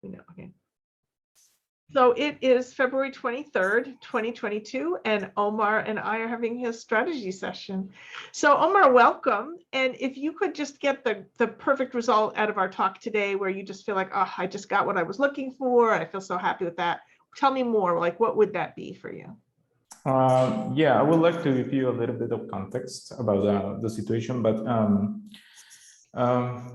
We know, okay. So it is February 23rd, 2022, and Omar and I are having his strategy session. So Omar, welcome. And if you could just get the perfect result out of our talk today, where you just feel like, oh, I just got what I was looking for, I feel so happy with that. Tell me more, like what would that be for you? Yeah, I would like to give you a little bit of context about the situation, but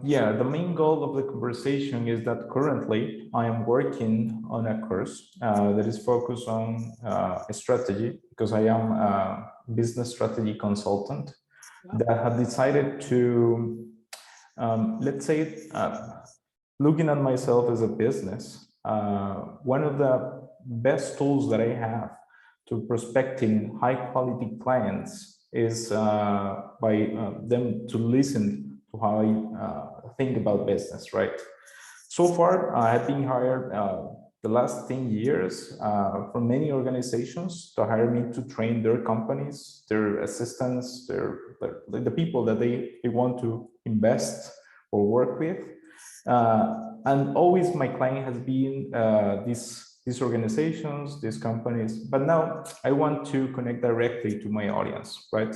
yeah, the main goal of the conversation is that currently I am working on a course that is focused on a strategy, because I am a business strategy consultant that have decided to, let's say, looking at myself as a business, one of the best tools that I have to prospecting high quality clients is by them to listen to how I think about business, right? So far, I have been hired the last 10 years from many organizations to hire me to train their companies, their assistants, the people that they want to invest or work with. And always my client has been these organizations, these companies, but now I want to connect directly to my audience, right?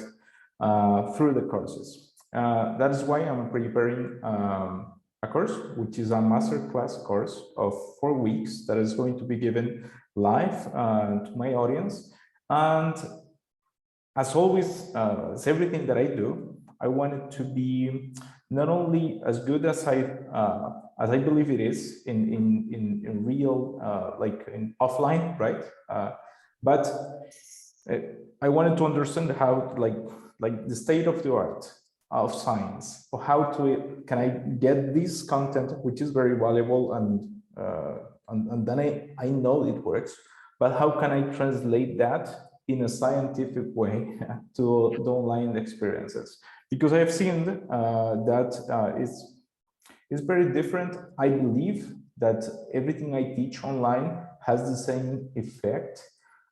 Through the courses. That is why I'm preparing a course, which is a masterclass course of 4 weeks that is going to be given live to my audience. And as always, as everything that I do, I want it to be not only as good as I believe it is in real, like in offline, right? But I wanted to understand how, like the state of the art of science, or how can I get this content, which is very valuable, and then I know it works, but how can I translate that in a scientific way to the online experiences? Because I have seen that it's very different. I believe that everything I teach online has the same effect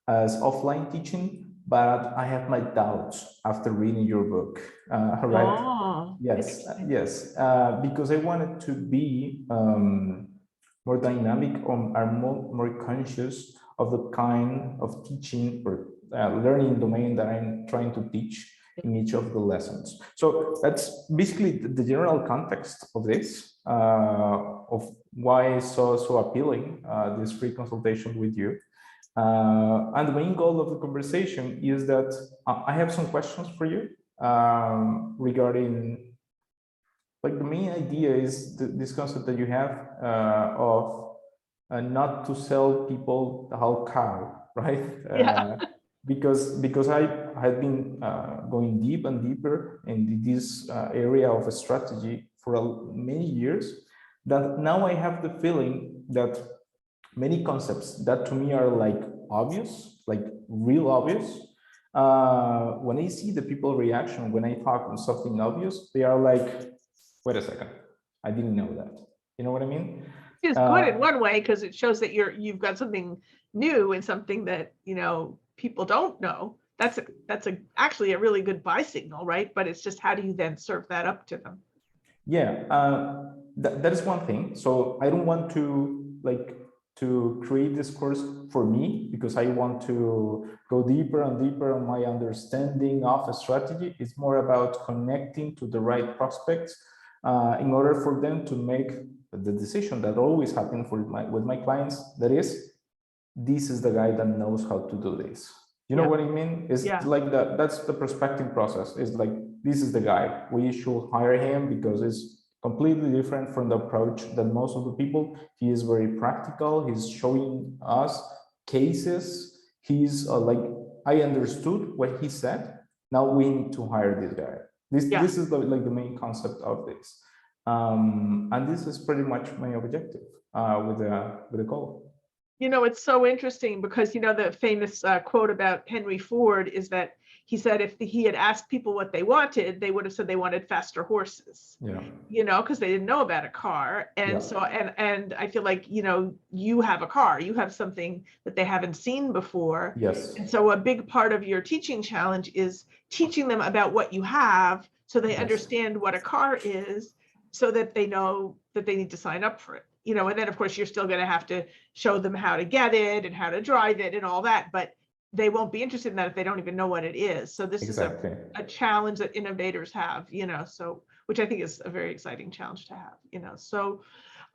as offline teaching, but I have my doubts after reading your book, right? Oh, yes, because I wanted to be more dynamic or more conscious of the kind of teaching or learning domain that I'm trying to teach in each of the lessons. So that's basically the general context of this, of why I saw so appealing this free consultation with you. And the main goal of the conversation is that I have some questions for you regarding, like, the main idea is this concept that you have of not to sell people the whole cow, right? yeah. Because I had been going deep and deeper in this area of a strategy for many years, that now I have the feeling that many concepts that to me are like obvious, like real obvious, when I see the people reaction, when I talk on something obvious, they are like, wait a second, I didn't know that. You know what I mean? It's good in one way, because it shows that you've got something new and something that, people don't know. That's actually a really good buy signal, right? But it's just, how do you then serve that up to them? Yeah, that is one thing. So I don't want to create this course for me, because I want to go deeper and deeper on my understanding of a strategy. It's more about connecting to the right prospects in order for them to make the decision that always happens with my clients. That is, this is the guy that knows how to do this. You know what I mean? It's like that's the prospecting process. It's like, this is the guy. We should hire him because it's completely different from the approach that most of the people. He is very practical. He's showing us cases. He's like, I understood what he said. Now we need to hire this guy. This is like the main concept of this. And this is pretty much my objective with the goal. It's so interesting because, the famous quote about Henry Ford is that he said if he had asked people what they wanted, they would have said they wanted faster horses, because they didn't know about a car. And so, and I feel like, you have a car, you have something that they haven't seen before. Yes. And so a big part of your teaching challenge is teaching them about what you have, so they understand what a car is, so that they know that they need to sign up for it. and then of course you're still going to have to show them how to get it and how to drive it and all that, but they won't be interested in that if they don't even know what it is. So this Exactly. is a challenge that innovators have, so which I think is a very exciting challenge to have, so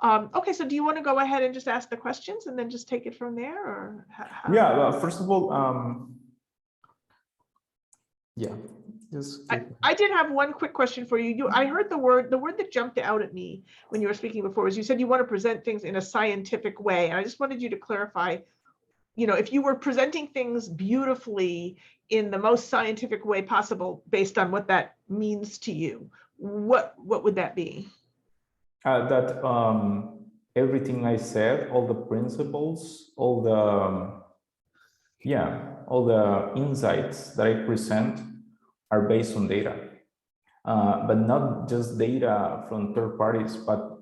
okay, so do you want to go ahead and just ask the questions and then just take it from there, or Yeah, well, first of all, yeah, just I did have one quick question for you. I heard the word that jumped out at me when you were speaking before was you said you want to present things in a scientific way. And I just wanted you to clarify, if you were presenting things beautifully in the most scientific way possible, based on what that means to you, what would that be? that everything I said, all the principles, all the all the insights that I present are based on data, but not just data from third parties, but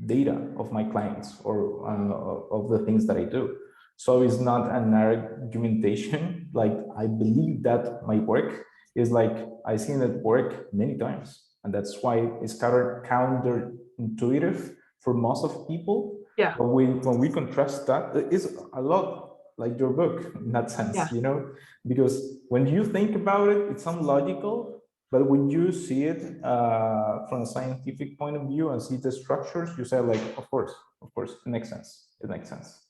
data of my clients or of the things that I do. So it's not an argumentation. Like, I believe that my work is like, I've seen it work many times, and that's why it's counterintuitive for most of people. Yeah. But when we contrast that, it's a lot like your book in that sense, Yeah. because when you think about it, it's unlogical, but when you see it from a scientific point of view and see the structures, you say like, of course, it makes sense. It makes sense.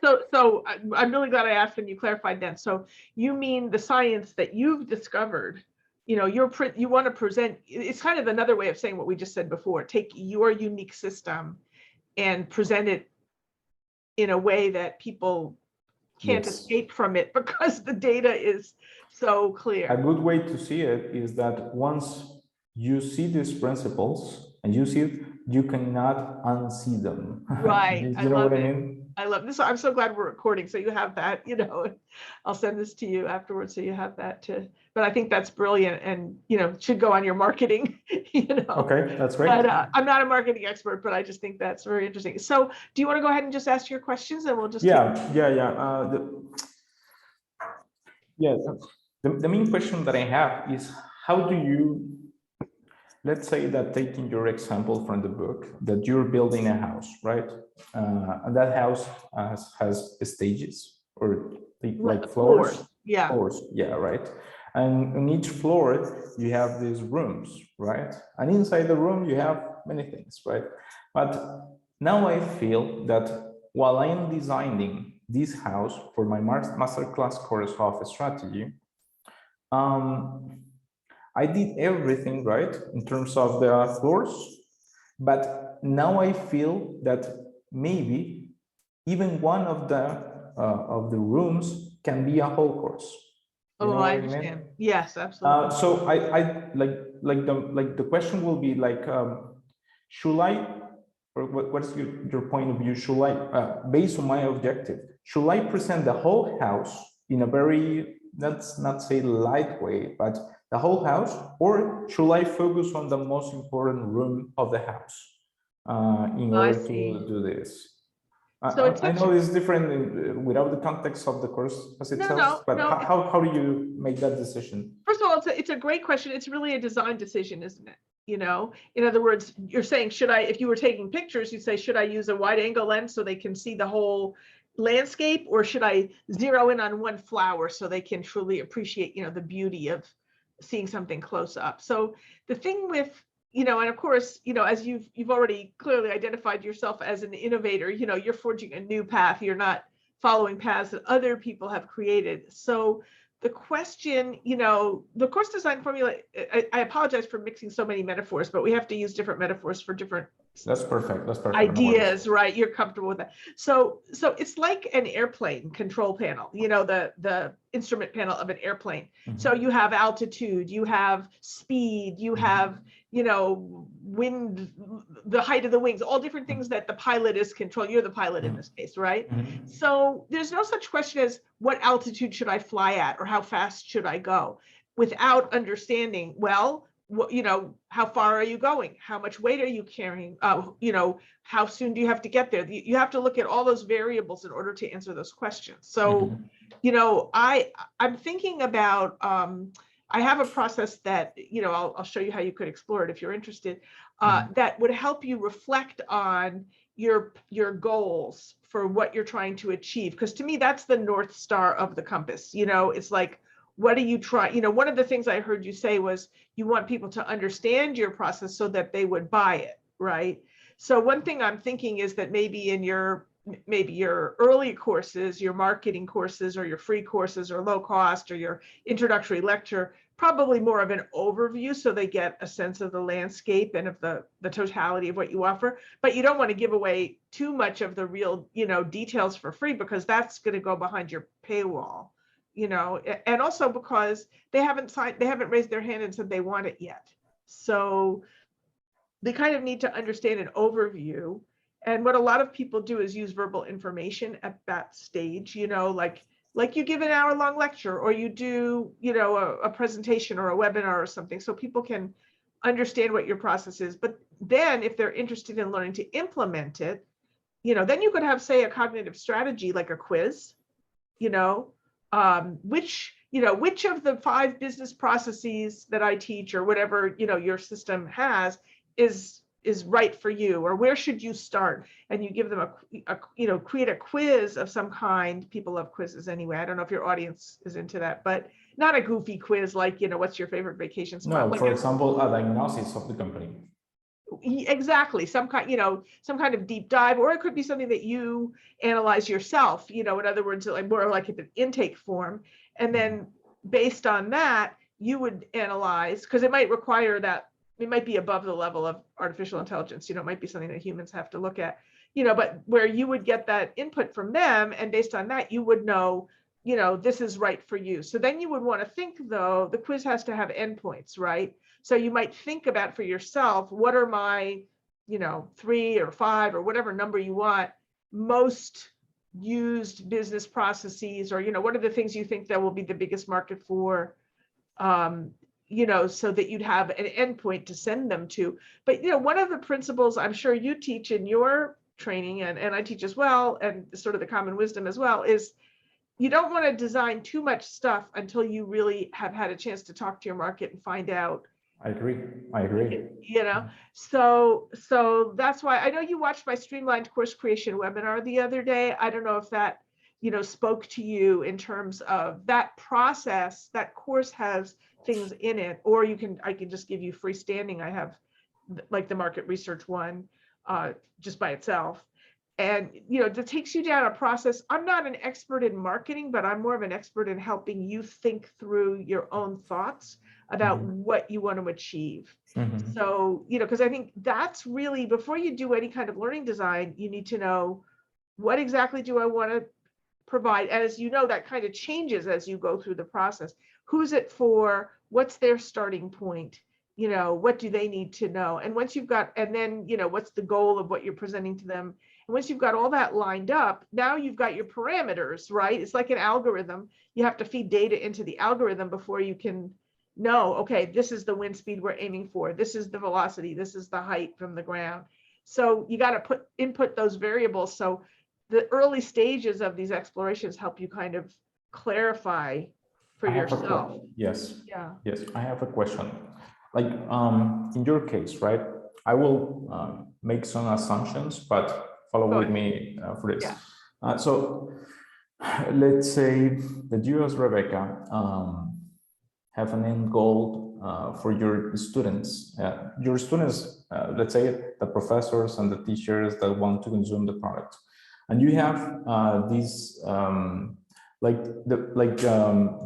So I'm really glad I asked and you clarified that. So you mean the science that you've discovered, you want to present, it's kind of another way of saying what we just said before, take your unique system and present it in a way that people can't escape from it because the data is so clear. A good way to see it is that once you see these principles and you see it, you cannot unsee them. Right. You know what I mean? I love this. I'm so glad we're recording. So you have that, I'll send this to you afterwards. So you have that too. But I think that's brilliant and, should go on your marketing, Okay, that's great. But I'm not a marketing expert, but I just think that's very interesting. So do you want to go ahead and just ask your questions and we'll just. The main question that I have is, how do you, let's say that taking your example from the book, that you're building a house, right? And that house has stages or like floors. Yeah. Floors, yeah, right. And in each floor, you have these rooms, right? And inside the room, you have many things, right? But now I feel that while I am designing this house for my masterclass course of strategy, I did everything right in terms of the floors, but now I feel that maybe even one of the rooms can be a whole course. I understand. Yes, absolutely. So I like the question will be like, should I, or what is your point of view? Should I, based on my objective, should I present the whole house in a very, let's not say light way, but the whole house, or should I focus on the most important room of the house in order to do this? So I know it's different without the context of the course as itself, but how do you make that decision? First of all, it's a great question. It's really a design decision, isn't it? In other words, you're saying, if you were taking pictures, you'd say, should I use a wide angle lens so they can see the whole landscape, or should I zero in on one flower so they can truly appreciate, the beauty of seeing something close up? So the thing with, and of course, as you've already clearly identified yourself as an innovator, you're forging a new path. You're not following paths that other people have created. So the question, the course design formula, I apologize for mixing so many metaphors, but we have to use different metaphors for different That's perfect. ideas, right? You're comfortable with that. So it's like an airplane control panel, the instrument panel of an airplane. So you have altitude, you have speed, you have, wind, the height of the wings, all different things that the pilot is controlling. You're the pilot in this case, right? So there's no such question as what altitude should I fly at or how fast should I go, without understanding, well, how far are you going? How much weight are you carrying? How soon do you have to get there? You have to look at all those variables in order to answer those questions. So, I'm thinking about, I have a process that, I'll show you how you could explore it if you're interested, that would help you reflect on, your goals for what you're trying to achieve. Because to me, that's the North Star of the compass. It's like, what do you try? One of the things I heard you say was you want people to understand your process so that they would buy it, right? So one thing I'm thinking is that maybe in your early courses, your marketing courses or your free courses or low cost or your introductory lecture, probably more of an overview so they get a sense of the landscape and of the totality of what you offer. But you don't want to give away too much of the real, details for free, because that's going to go behind your paywall, and also because they haven't raised their hand and said they want it yet. So they kind of need to understand an overview. And what a lot of people do is use verbal information at that stage, like you give an hour-long lecture, or you do, a presentation or a webinar or something, so people can understand what your process is. But then if they're interested in learning to implement it, then you could have, say, a cognitive strategy, like a quiz, which of the 5 business processes that I teach, or whatever, your system has, is right for you, or where should you start? And you give them create a quiz of some kind. People love quizzes anyway. I don't know if your audience is into that, but not a goofy quiz like, what's your favorite vacation spot? No, like for example, a diagnosis of the company. Exactly. Some kind of deep dive, or it could be something that you analyze yourself, in other words, like more like an intake form. And then based on that, you would analyze, because it might require that. It might be above the level of artificial intelligence, it might be something that humans have to look at, but where you would get that input from them, and based on that, you would know, this is right for you. So then you would want to think, though, the quiz has to have endpoints, right? So you might think about for yourself, what are my, 3 or 5 or whatever number you want, most used business processes, or, what are the things you think that will be the biggest market for, so that you'd have an endpoint to send them to. But, one of the principles I'm sure you teach in your training, and I teach as well, and sort of the common wisdom as well, is you don't want to design too much stuff until you really have had a chance to talk to your market and find out. I agree. So that's why I know you watched my streamlined course creation webinar the other day. I don't know if that, spoke to you in terms of that process. That course has things in it, or I can just give you freestanding. I have like the market research one, just by itself. And, that takes you down a process. I'm not an expert in marketing, but I'm more of an expert in helping you think through your own thoughts about what you want to achieve. So, because I think that's really, before you do any kind of learning design, you need to know, what exactly do I want to provide? As you know, that kind of changes as you go through the process. Who's it for? What's their starting point? What do they need to know? And once you've got, and then, what's the goal of what you're presenting to them? And once you've got all that lined up, now you've got your parameters, right? It's like an algorithm. You have to feed data into the algorithm before you can know, okay, this is the wind speed we're aiming for. This is the velocity. This is the height from the ground. So you got to input those variables. So the early stages of these explorations help you kind of clarify for yourself. Yes. Yeah. Yes. I have a question. Like, in your case, right? I will make some assumptions, but follow with me for this. Yeah. So let's say that you, as Rebecca, have an end goal for your students. Let's say the professors and the teachers that want to consume the product, and you have these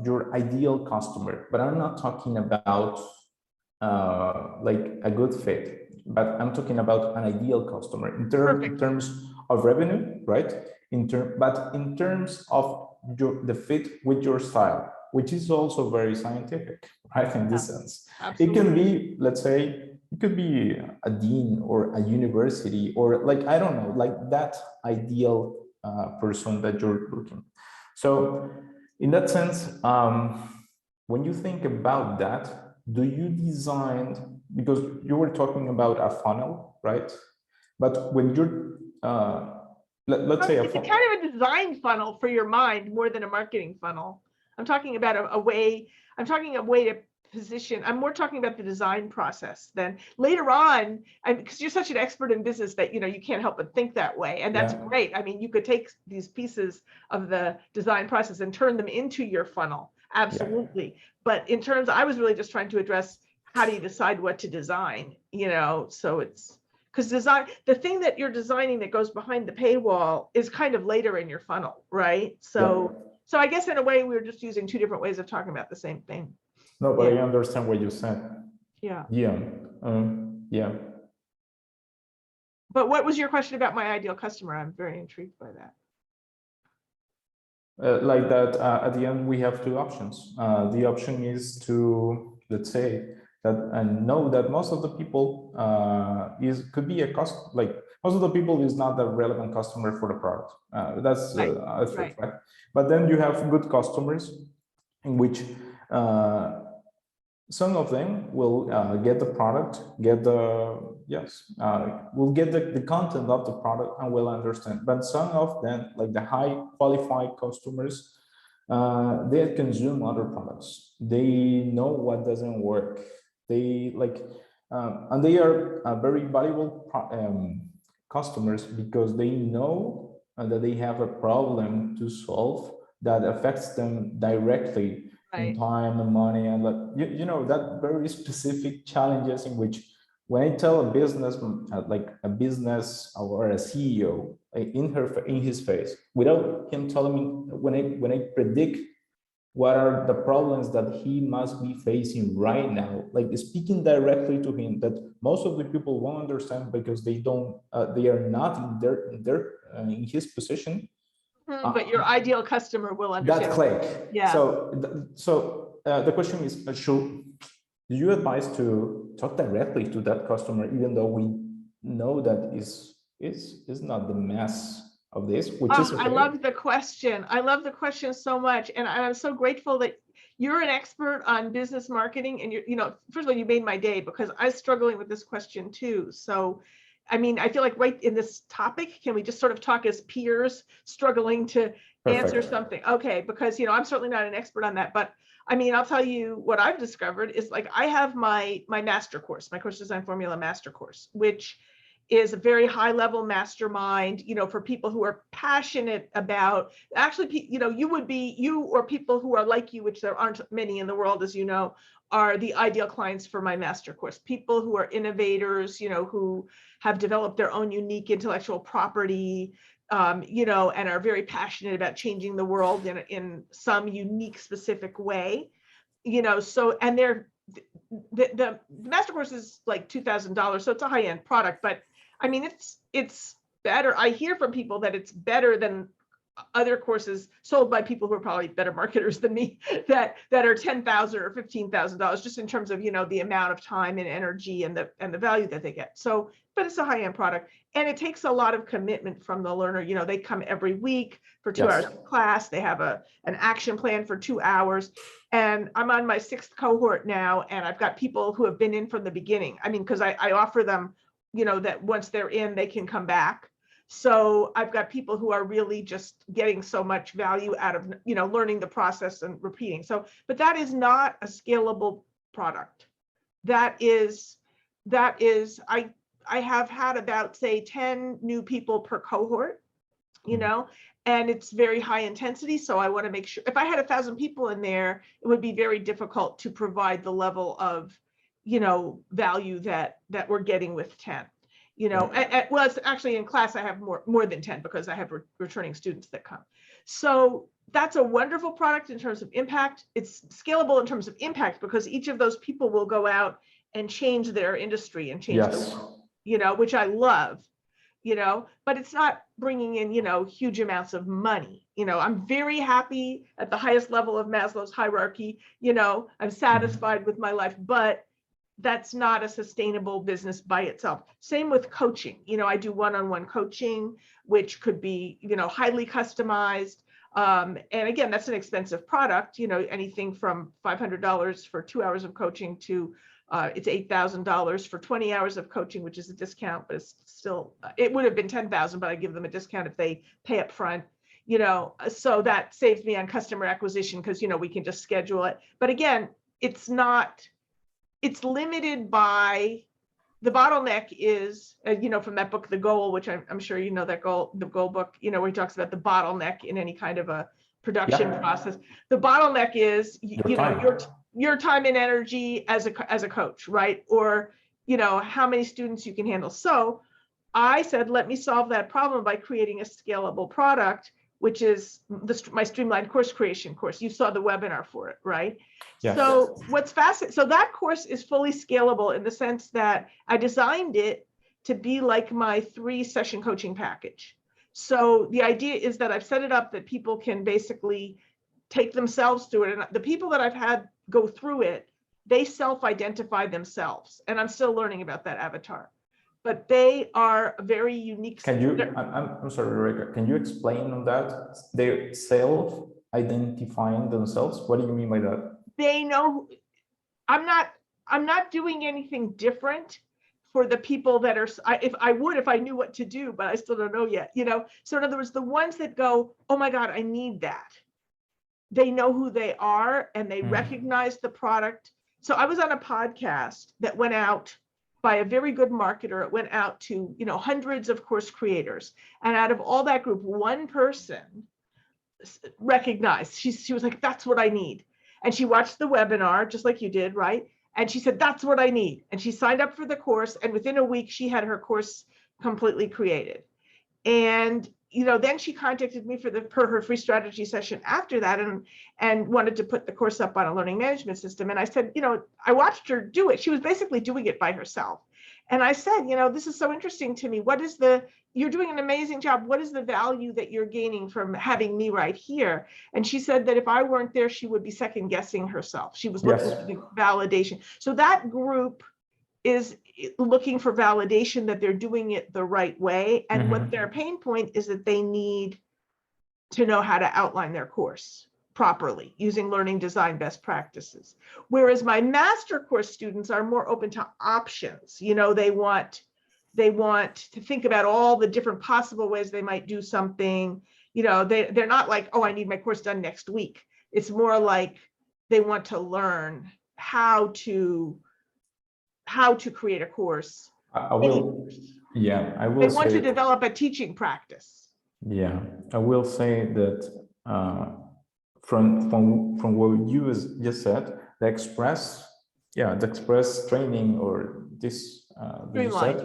your ideal customer. But I'm not talking about like a good fit, but I'm talking about an ideal customer in terms of revenue, right? But in terms of the fit with your style, which is also very scientific, right? In this sense, absolutely. It can be, let's say, it could be a dean or a university, or like, I don't know, like that ideal person that you're looking. So in that sense, when you think about that, do you design, because you were talking about a funnel, right? But when you're, let's say it's kind of a design funnel for your mind more than a marketing funnel. I'm talking about a way to position, I'm more talking about the design process than later on, because you're such an expert in business that, you can't help but think that way. And that's Yeah. great. I mean, you could take these pieces of the design process and turn them into your funnel. Absolutely. But in terms, I was really just trying to address, how do you decide what to design? So it's, because design, the thing that you're designing that goes behind the paywall is kind of later in your funnel, right? So I guess in a way, we were just using two different ways of talking about the same thing. No, but I understand what you said. Yeah. Yeah. But what was your question about my ideal customer? I'm very intrigued by that. Like that, at the end, we have two options. The option is to, let's say, that and know that most of the people could be a cost, like most of the people is not a relevant customer for the product. That's a fact. But then you have good customers in which some of them will get the product, will get the content of the product and will understand. But some of them, like the high qualified customers, they consume other products. They know what doesn't work. They like, and they are very valuable customers because they know that they have a problem to solve that affects them directly in time and money, and like that very specific challenges in which, when I tell a business, like a business or a CEO in his face, without him telling me, when I predict what are the problems that he must be facing right now, like speaking directly to him, that most of the people won't understand because they are not in his position. But your ideal customer will understand. That click. Yeah. So the question is, do you advise to talk directly to that customer, even though we know that is not the mess of this, which is okay? I love the question. I love the question so much, and I'm so grateful that you're an expert on business marketing. And first of all, you made my day, because I was struggling with this question too. So I mean, I feel like right in this topic, can we just sort of talk as peers struggling to answer something? Okay, because I'm certainly not an expert on that, but I mean, I'll tell you what I've discovered is, like, I have my master course, my course design formula master course, which is a very high level mastermind, for people who are passionate about, actually, you or people who are like you, which there aren't many in the world, as you know, are the ideal clients for my master course. People who are innovators, who have developed their own unique intellectual property, and are very passionate about changing the world in some unique, specific way, so, and the master course is like $2,000, so it's a high-end product, but I mean, it's better. I hear from people that it's better than other courses sold by people who are probably better marketers than me, that are $10,000 or $15,000, just in terms of the amount of time and energy and the value that they get. So, but it's a high-end product, and it takes a lot of commitment from the learner. They come every week for 2 hours of class. They have an action plan for 2 hours, and I'm on my 6th cohort now, and I've got people who have been in from the beginning. I mean, because I offer them, that once they're in, they can come back. So I've got people who are really just getting so much value out of, learning the process and repeating. So, but that is not a scalable product. That is, I have had about, say, 10 new people per cohort, and it's very high intensity. So I want to make sure, if I had 1,000 people in there, it would be very difficult to provide the level of, value that we're getting with 10. Well, it's actually in class, I have more than 10, because I have returning students that come. So that's a wonderful product in terms of impact. It's scalable in terms of impact, because each of those people will go out and change their industry and change the world, which I love, but it's not bringing in, huge amounts of money. I'm very happy at the highest level of Maslow's hierarchy. I'm satisfied with my life, but that's not a sustainable business by itself. Same with coaching. I do one-on-one coaching, which could be, highly customized. And again, that's an expensive product, anything from $500 for 2 hours of coaching to it's $8,000 for 20 hours of coaching, which is a discount, but it's still, it would have been 10,000, but I give them a discount if they pay up front, so that saves me on customer acquisition, because, we can just schedule it. But again, it's not, it's limited by, the bottleneck is, from that book, The Goal, which I'm sure you know that goal, the goal book, where he talks about the bottleneck in any kind of a production process. The bottleneck is, your time and energy as a coach, right? Or, how many students you can handle. So I said, let me solve that problem by creating a scalable product, which is my streamlined course creation course. You saw the webinar for it, right? Yes. So what's fascinating, so that course is fully scalable in the sense that I designed it to be like my 3-session coaching package. So the idea is that I've set it up that people can basically take themselves through it. And the people that I've had go through it, they self-identify themselves. And I'm still learning about that avatar. But they are a very unique. Can you, I'm sorry, Rebecca, can you explain on that? They're self-identifying themselves? What do you mean by that? They know, I'm not doing anything different for the people that are, if I knew what to do, but I still don't know yet, So in other words, the ones that go, oh my God, I need that. They know who they are and they recognize the product. So I was on a podcast that went out by a very good marketer. It went out to, hundreds of course creators. And out of all that group, one person recognized, she was like, that's what I need. And she watched the webinar, just like you did, right? And she said, that's what I need. And she signed up for the course. And within a week, she had her course completely created. And, then she contacted me for her free strategy session after that and wanted to put the course up on a learning management system. And I said, I watched her do it. She was basically doing it by herself. And I said, this is so interesting to me. You're doing an amazing job. What is the value that you're gaining from having me right here? And she said that if I weren't there, she would be second guessing herself. She was looking for the validation. So that group is looking for validation that they're doing it the right way. And what their pain point is that they need to know how to outline their course properly using learning design best practices. Whereas my master course students are more open to options. They want to think about all the different possible ways they might do something. They're not like, oh, I need my course done next week. It's more like they want to learn how to create a course. I will They want to develop a teaching practice. Yeah, I will say that from what you just said, the express training or this Streamlined,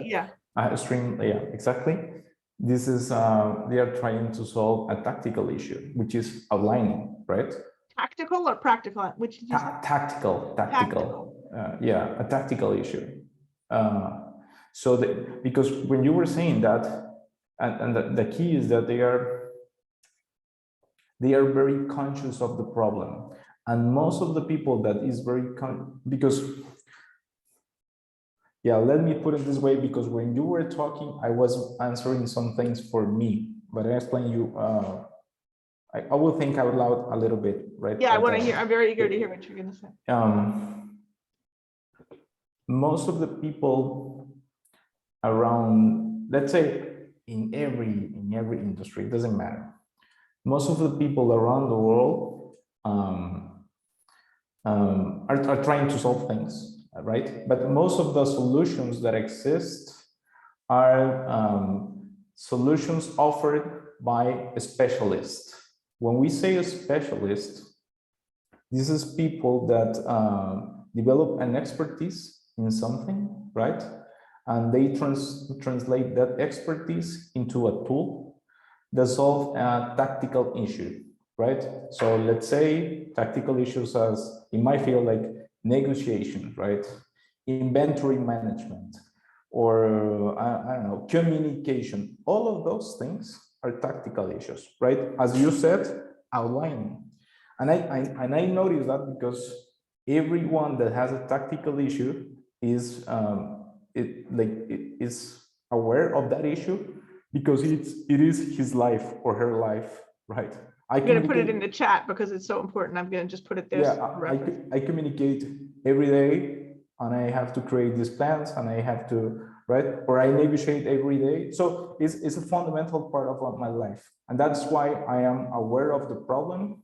exactly. This is they are trying to solve a tactical issue, which is outlining, right? Tactical or practical? Which did you say? Tactical. A tactical issue. Because when you were saying that, and the key is that they are very conscious of the problem, and most of the people that is very let me put it this way, because when you were talking, I was answering some things for me, but I explain you. I will think out loud a little bit, right? Yeah, I want to hear. I'm very eager to hear what you're going to say. Most of the people around, let's say, in every industry, it doesn't matter. Most of the people around the world are trying to solve things, right? But most of the solutions that exist are solutions offered by a specialist. When we say a specialist, this is people that develop an expertise in something, right? And they translate that expertise into a tool that solve a tactical issue, right? So let's say tactical issues as, in my field, like negotiation, right? Inventory management, or I don't know, communication. All of those things are tactical issues, right? As you said, outlining. And I noticed that because everyone that has a tactical issue is is aware of that issue, because it is his life or her life, right? I'm going to put it in the chat because it's so important. I'm going to just put it there. Yeah, I communicate every day, and I have to create these plans, and I have to, right? Or I negotiate every day. So it's a fundamental part of my life. And that's why I am aware of the problem.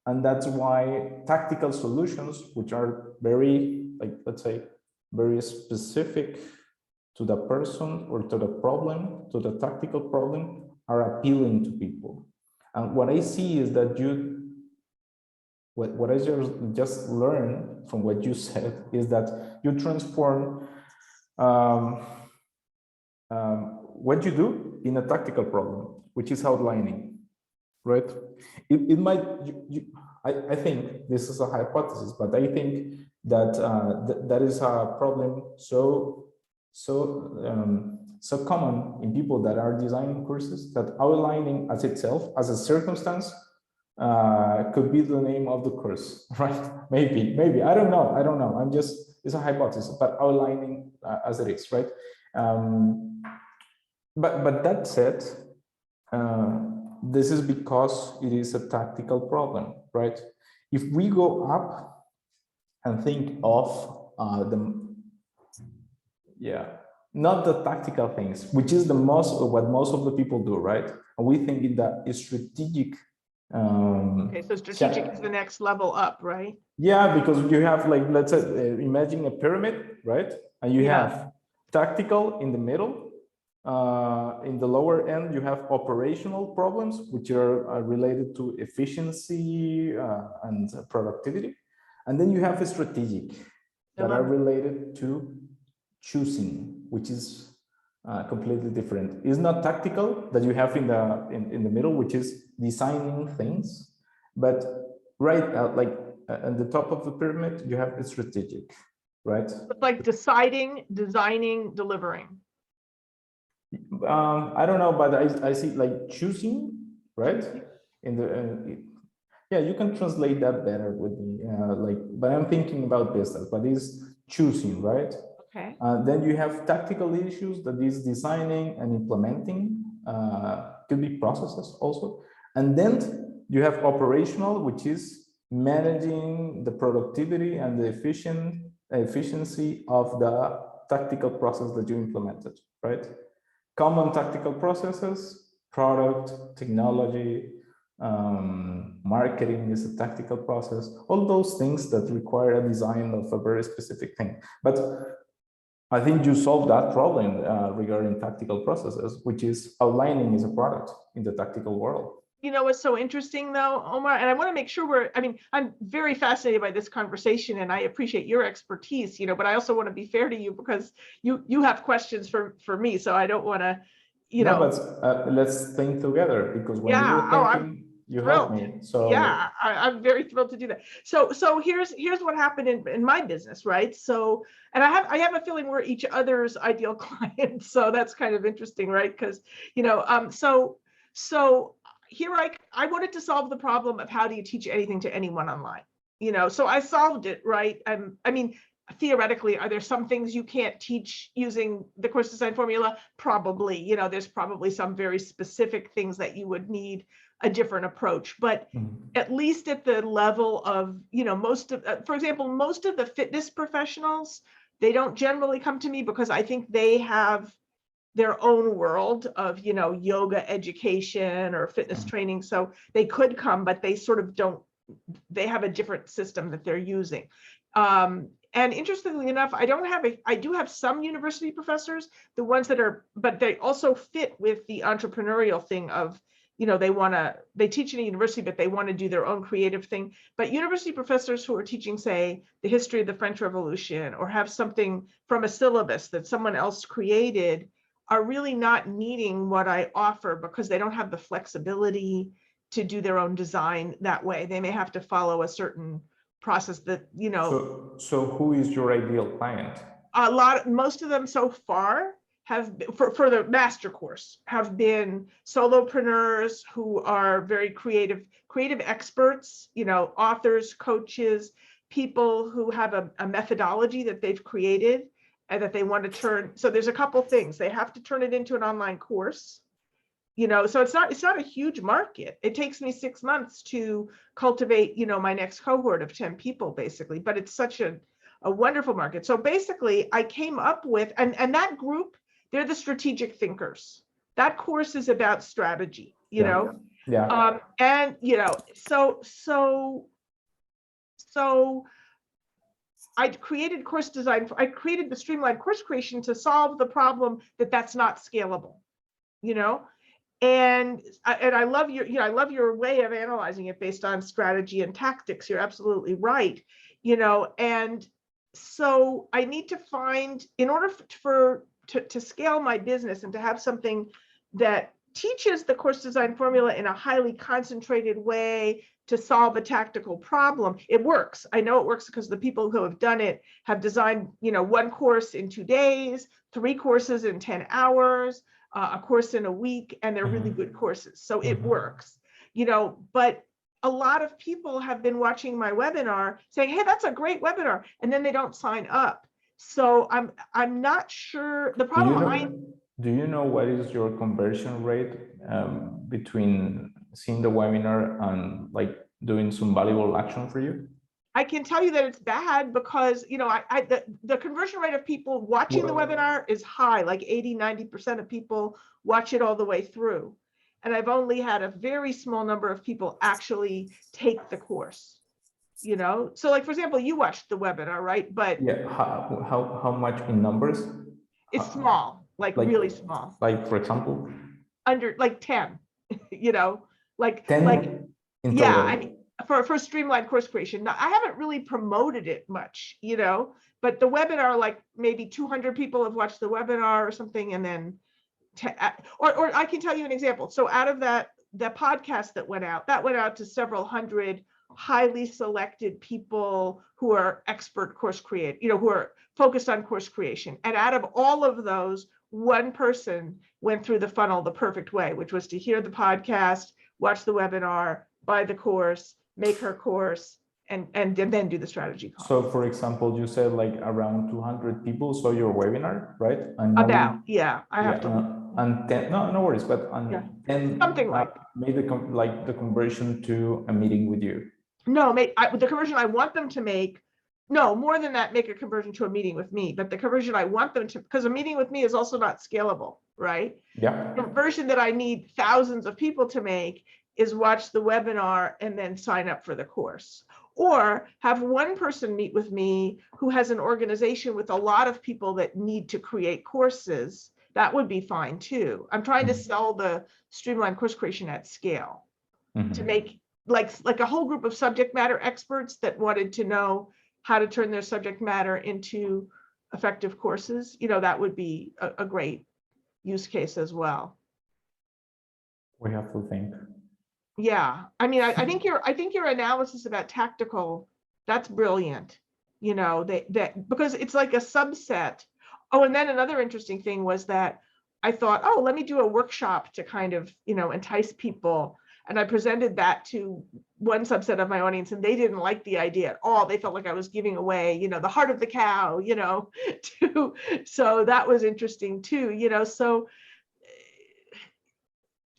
And that's why tactical solutions, which are very, like, let's say, very specific to the person or to the problem, to the tactical problem, are appealing to people. And what I see is that what I just learned from what you said is that you transform what you do in a tactical problem, which is outlining, right? It might, I think this is a hypothesis, but I think that that is a problem so common in people that are designing courses, that outlining as itself, as a circumstance, could be the name of the course, right? Maybe, I don't know. I'm just, it's a hypothesis, but outlining as it is, right? But that said, this is because it is a tactical problem, right? If we go up and think of not the tactical things, which is what most of the people do, right? And we think in that strategic. Okay, so strategic is the next level up, right? Yeah, because you have, like, let's say, imagine a pyramid, right? And you have tactical in the middle. In the lower end, you have operational problems, which are related to efficiency and productivity. And then you have a strategic that are related to choosing, which is completely different. It's not tactical that you have in the middle, which is designing things, but right like at the top of the pyramid, you have the strategic, right? It's like deciding, designing, delivering. I don't know, but I see like choosing, right? In the yeah, you can translate that better with me, like, but I'm thinking about business, but it's choosing, right? Okay. Then you have tactical issues, that is designing and implementing, could be processes also. And then you have operational, which is managing the productivity and the efficiency of the tactical process that you implemented, right? Common tactical processes, product, technology, marketing is a tactical process, all those things that require a design of a very specific thing. But I think you solved that problem regarding tactical processes, which is outlining is a product in the tactical world. You know what's so interesting though, Omar, and I want to make sure I'm very fascinated by this conversation and I appreciate your expertise, but I also want to be fair to you because you have questions for me. So I don't want to, No, but let's think together, because when you were thinking, you helped me. So yeah, I'm very thrilled to do that. So here's what happened in my business, right? So, and I have a feeling we're each other's ideal clients. So that's kind of interesting, right? Because, so here I wanted to solve the problem of how do you teach anything to anyone online, so I solved it, right? I mean, theoretically, are there some things you can't teach using the course design formula? Probably, there's probably some very specific things that you would need a different approach, but at least at the level of, most of, for example, most of the fitness professionals, they don't generally come to me because I think they have their own world of, yoga education or fitness training. So they could come, but they sort of don't, they have a different system that they're using. And interestingly enough, I do have some university professors, the ones that are, but they also fit with the entrepreneurial thing of, they teach in a university, but they want to do their own creative thing. But university professors who are teaching, say, the history of the French Revolution, or have something from a syllabus that someone else created, are really not needing what I offer because they don't have the flexibility to do their own design that way. They may have to follow a certain process that, So who is your ideal client? Most of them so far have been, for the master course, have been solopreneurs who are very creative experts, authors, coaches, people who have a methodology that they've created and that they want to turn. So there's a couple things. They have to turn it into an online course. So it's not a huge market. It takes me 6 months to cultivate, my next cohort of 10 people, basically, but it's such a wonderful market. So basically I came up with, and that group, they're the strategic thinkers. That course is about strategy, Yeah. And, so I created course design. I created the streamlined course creation to solve the problem that that's not scalable, you know? And I love I love your way of analyzing it based on strategy and tactics. You're absolutely right, and so I need to find, in order to scale my business and to have something that teaches the course design formula in a highly concentrated way to solve a tactical problem. It works. I know it works because the people who have done it have designed, one course in 2 days, 3 courses in 10 hours, a course in a week, and they're really good courses. So it works, but a lot of people have been watching my webinar saying, hey, that's a great webinar, and then they don't sign up. So I'm not sure. The problem Do you know what is your conversion rate between seeing the webinar and like doing some valuable action for you? I can tell you that it's bad because, the conversion rate of people watching the webinar is high, like 80–90% of people watch it all the way through. And I've only had a very small number of people actually take the course, So like, for example, you watched the webinar, right? But yeah, how much in numbers? It's small, like really small. Like, for example? Under like 10, like 10 in yeah, total. I mean, for streamlined course creation. Now, I haven't really promoted it much, but the webinar, like maybe 200 people have watched the webinar or something, and then, or I can tell you an example. So out of the podcast that went out to several hundred highly selected people who are expert course create, who are focused on course creation. And out of all of those, one person went through the funnel the perfect way, which was to hear the podcast, watch the webinar, buy the course, make her course, and then do the strategy call. So for example, you said like around 200 people saw your webinar, right? And I have to. And 10, no worries, but 10 something like made the conversion to a meeting with you. No, the conversion I want them to make, no, more than that, make a conversion to a meeting with me. But the conversion I want them to, because a meeting with me is also not scalable, right? Yeah. The conversion that I need thousands of people to make is watch the webinar and then sign up for the course. Or have one person meet with me who has an organization with a lot of people that need to create courses. That would be fine too. I'm trying to sell the streamlined course creation at scale to make like a whole group of subject matter experts that wanted to know how to turn their subject matter into effective courses. That would be a great use case as well. We have to think. Yeah, I mean, I think your analysis about tactical, that's brilliant. That because it's like a subset. Oh, and then another interesting thing was that I thought, oh, let me do a workshop to kind of, entice people. And I presented that to one subset of my audience, and they didn't like the idea at all. They felt like I was giving away, the heart of the cow, so that was interesting too, so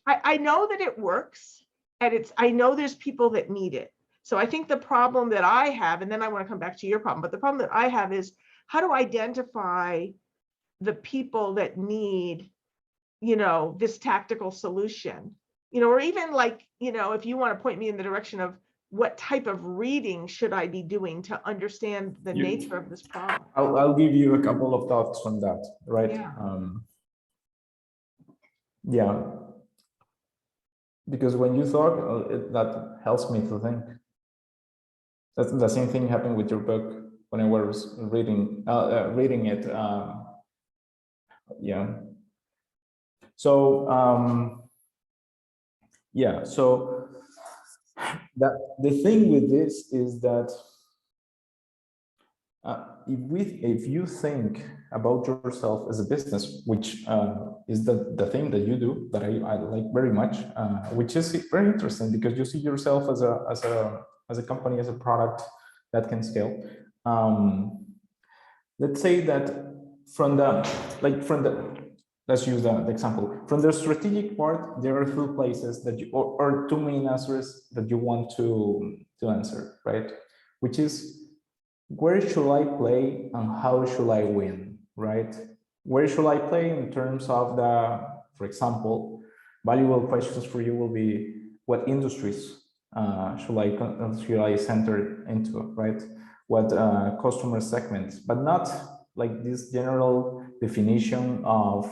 I know that it works, and I know there's people that need it. So I think the problem that I have, and then I want to come back to your problem, but the problem that I have is how to identify the people that need, this tactical solution. Or even like, if you want to point me in the direction of what type of reading should I be doing to understand the nature of this problem? I'll give you a couple of thoughts on that, right? Yeah. Because when you talk, that helps me to think. That's the same thing happened with your book when I was reading it. Yeah. So yeah, so the thing with this is that if you think about yourself as a business, which is the thing that you do that I like very much, which is very interesting because you see yourself as a company, as a product that can scale. Let's say that let's use the example. From the strategic part, there are 2 places that you, or 2 main answers that you want to answer, right? Which is, where should I play and how should I win, right? Where should I play in terms of for example, valuable questions for you will be, what industries should I center into, right? What customer segments, but not like this general definition of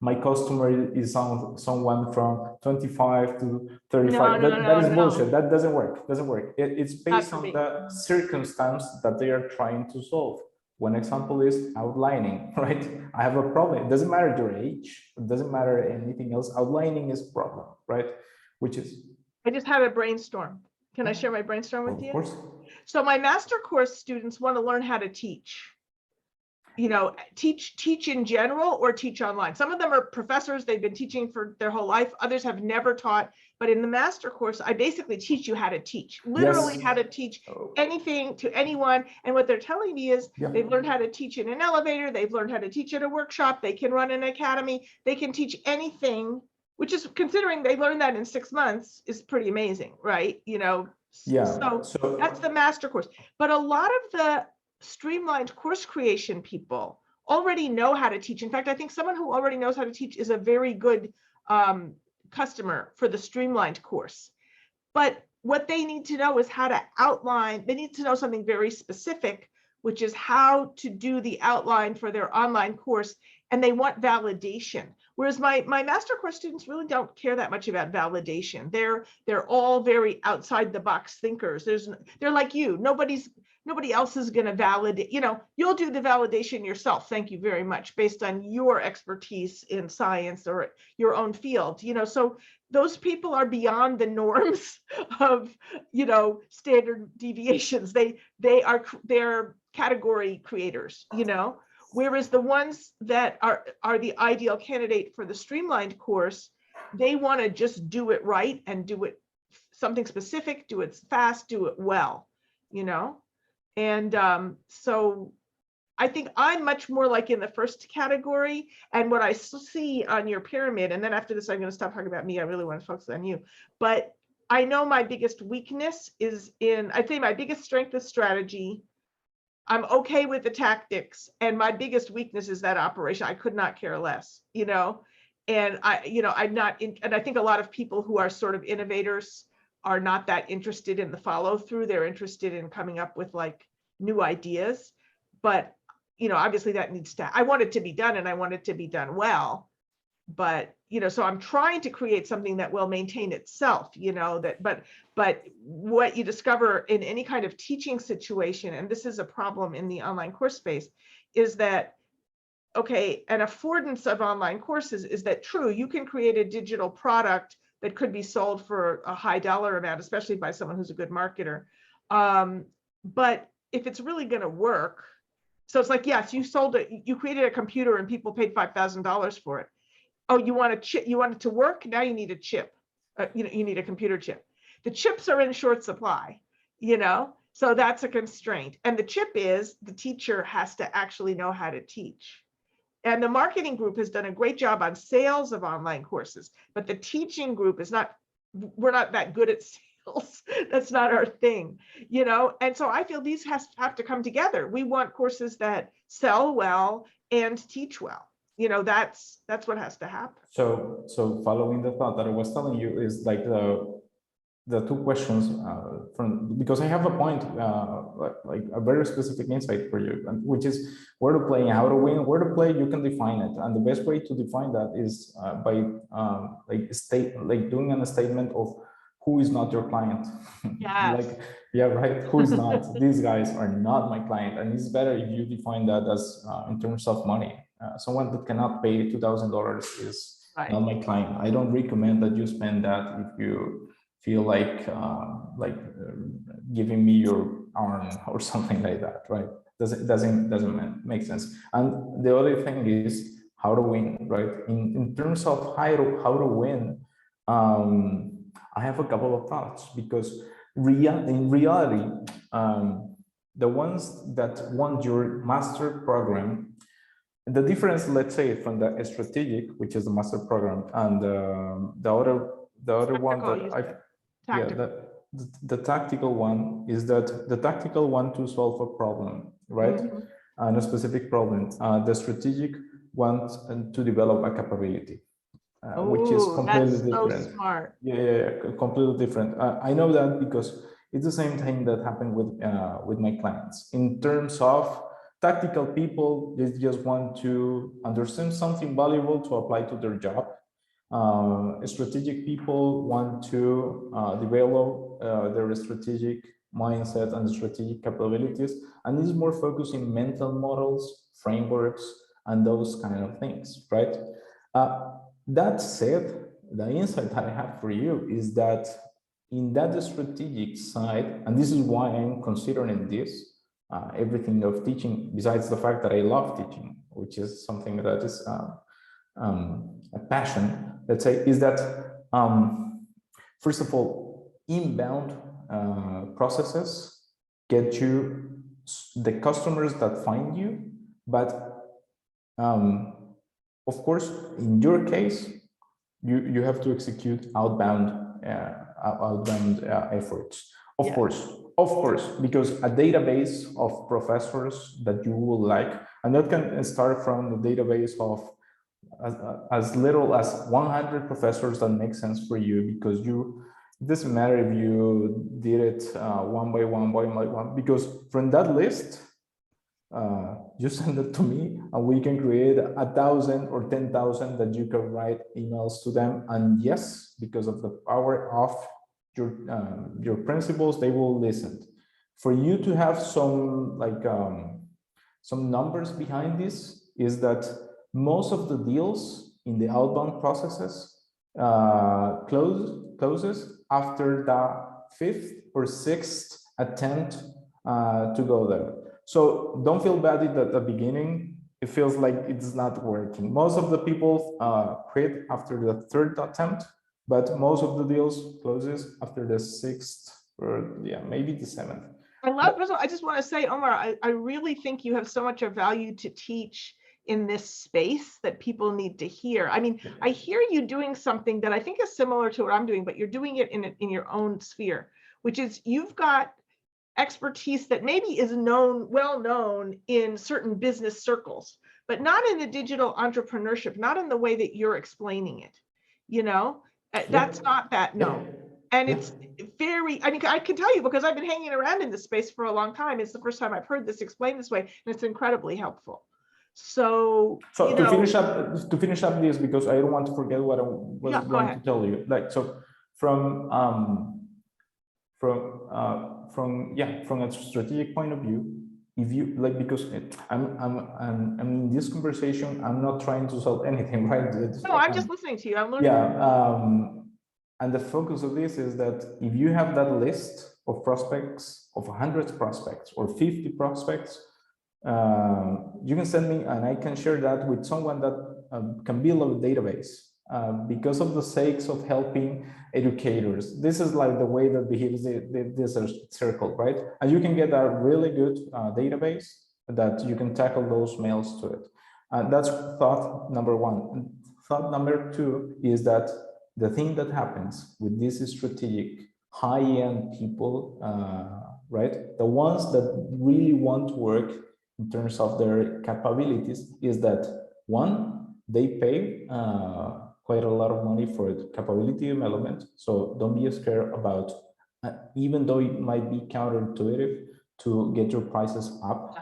my customer is someone from 25 to 35. That is bullshit. That doesn't work. It's based on the circumstance that they are trying to solve. One example is outlining, right? I have a problem. It doesn't matter your age. It doesn't matter anything else. Outlining is a problem, right? Which is... I just had a brainstorm. Can I share my brainstorm with you? Of course. So my master course students want to learn how to teach. You know, teach in general or teach online. Some of them are professors, they've been teaching for their whole life. Others have never taught, but in the master course, I basically teach you how to teach, literally how to teach anything to anyone. And what they're telling me is they've learned how to teach in an elevator. They've learned how to teach at a workshop. They can run an academy. They can teach anything, which is, considering they learned that in 6 months, is pretty amazing, right? You know, so that's the master course. But a lot of the streamlined course creation people already know how to teach. In fact, I think someone who already knows how to teach is a very good customer for the streamlined course. But what they need to know is how to outline. They need to know something very specific, which is how to do the outline for their online course. And they want validation. Whereas my master course students really don't care that much about validation. They're all very outside the box thinkers. They're like you. Nobody else is going to validate. You know, you'll do the validation yourself. Thank you very much, based on your expertise in science or your own field. You know, so those people are beyond the norms of, you know, standard deviations. They're category creators. You know. Whereas the ones that are the ideal candidate for the streamlined course, they want to just do it right and do it something specific, do it fast, do it well, you know? And so I think I'm much more like in the first category. And what I see on your pyramid, and then after this, I'm going to stop talking about me. I really want to focus on you. But I know my biggest weakness is I'd say my biggest strength is strategy. I'm okay with the tactics, and my biggest weakness is that operation. I could not care less, you know, and I'm not in, and I think a lot of people who are sort of innovators are not that interested in the follow through. They're interested in coming up with like new ideas, but you know, obviously that needs to, I want it to be done, and I want it to be done well. But you know, so I'm trying to create something that will maintain itself, you know, but what you discover in any kind of teaching situation, and this is a problem in the online course space, is that, okay, an affordance of online courses is that true, you can create a digital product that could be sold for a high dollar amount, especially by someone who's a good marketer. But if it's really going to work, so it's like, yes, you created a computer and people paid $5,000 for it. Oh, you want a chip? You want it to work? Now you need a chip. You need a computer chip. The chips are in short supply, you know, so that's a constraint. And the chip is the teacher has to actually know how to teach. And the marketing group has done a great job on sales of online courses, but the teaching group is not. We're not that good at sales. That's not our thing, you know. And so I feel these have to come together. We want courses that sell well and teach well. You know, that's what has to happen. So following the thought that I was telling you is like the two questions because I have a point, like a very specific insight for you, which is where to play and how to win. Where to play, you can define it, and the best way to define that is by doing a statement of who is not your client. Yes. Right. Who is not? These guys are not my client, and it's better if you define that as in terms of money. Someone that cannot pay $2,000 is not my client. I don't recommend that you spend that if you feel like giving me your arm or something like that, right? Doesn't make sense. And the other thing is how to win, right? In terms of how to win, I have a couple of thoughts, because in reality, the ones that want your master program, the difference, let's say, from the strategic, which is the master program, and the other one that the tactical one is that the tactical one to solve a problem, right? And a specific problem. The strategic wants to develop a capability. which is Oh, completely that's so different. smart. Yeah, completely different. I know that because it's the same thing that happened with my clients. In terms of tactical people, they just want to understand something valuable to apply to their job. Strategic people want to develop their strategic mindset and strategic capabilities, and is more focused in mental models, frameworks, and those kind of things, right? That said, the insight I have for you is that in that strategic side, and this is why I'm considering this, everything of teaching, besides the fact that I love teaching, which is something that is a passion, let's say, is that first of all, inbound processes get you the customers that find you, but of course, in your case, you have to execute outbound efforts. Of course, because a database of professors that you will like, and that can start from the database of as little as 100 professors that make sense for you, because it doesn't matter if you did it one by one, because from that list, you send it to me and we can create 1,000 or 10,000 that you can write emails to them. And yes, because of the power of your principles, they will listen. For you to have some numbers behind this is that most of the deals in the outbound processes closes after the 5th or 6th attempt to go there. So don't feel bad at the beginning. It feels like it's not working. Most of the people quit after the 3rd attempt, but most of the deals closes after the 6th or maybe the 7th. I just want to say, Omar, I really think you have so much of value to teach in this space that people need to hear. I mean, I hear you doing something that I think is similar to what I'm doing, but you're doing it in your own sphere, which is you've got expertise that maybe is well known in certain business circles, but not in the digital entrepreneurship, not in the way that you're explaining it. That's not that known. And it's very, I mean, I can tell you because I've been hanging around in this space for a long time. It's the first time I've heard this explained this way, and it's incredibly helpful. So to finish up this, because I don't want to forget what I was going to tell you. Like, so from a strategic point of view, if you like, because I'm in this conversation, I'm not trying to sell anything, right? No, I'm just listening to you. I'm learning. And the focus of this is that if you have that list of prospects, of 100 prospects or 50 prospects, you can send me and I can share that with someone that can build a database because of the sakes of helping educators. This is like the way that behaves this circle, right? And you can get a really good database that you can tackle those mails to it. That's thought number one. Thought number two is that the thing that happens with these strategic high-end people, right? The ones that really want to work in terms of their capabilities is that one, they pay quite a lot of money for the capability development. So don't be scared about, even though it might be counterintuitive to get your prices up.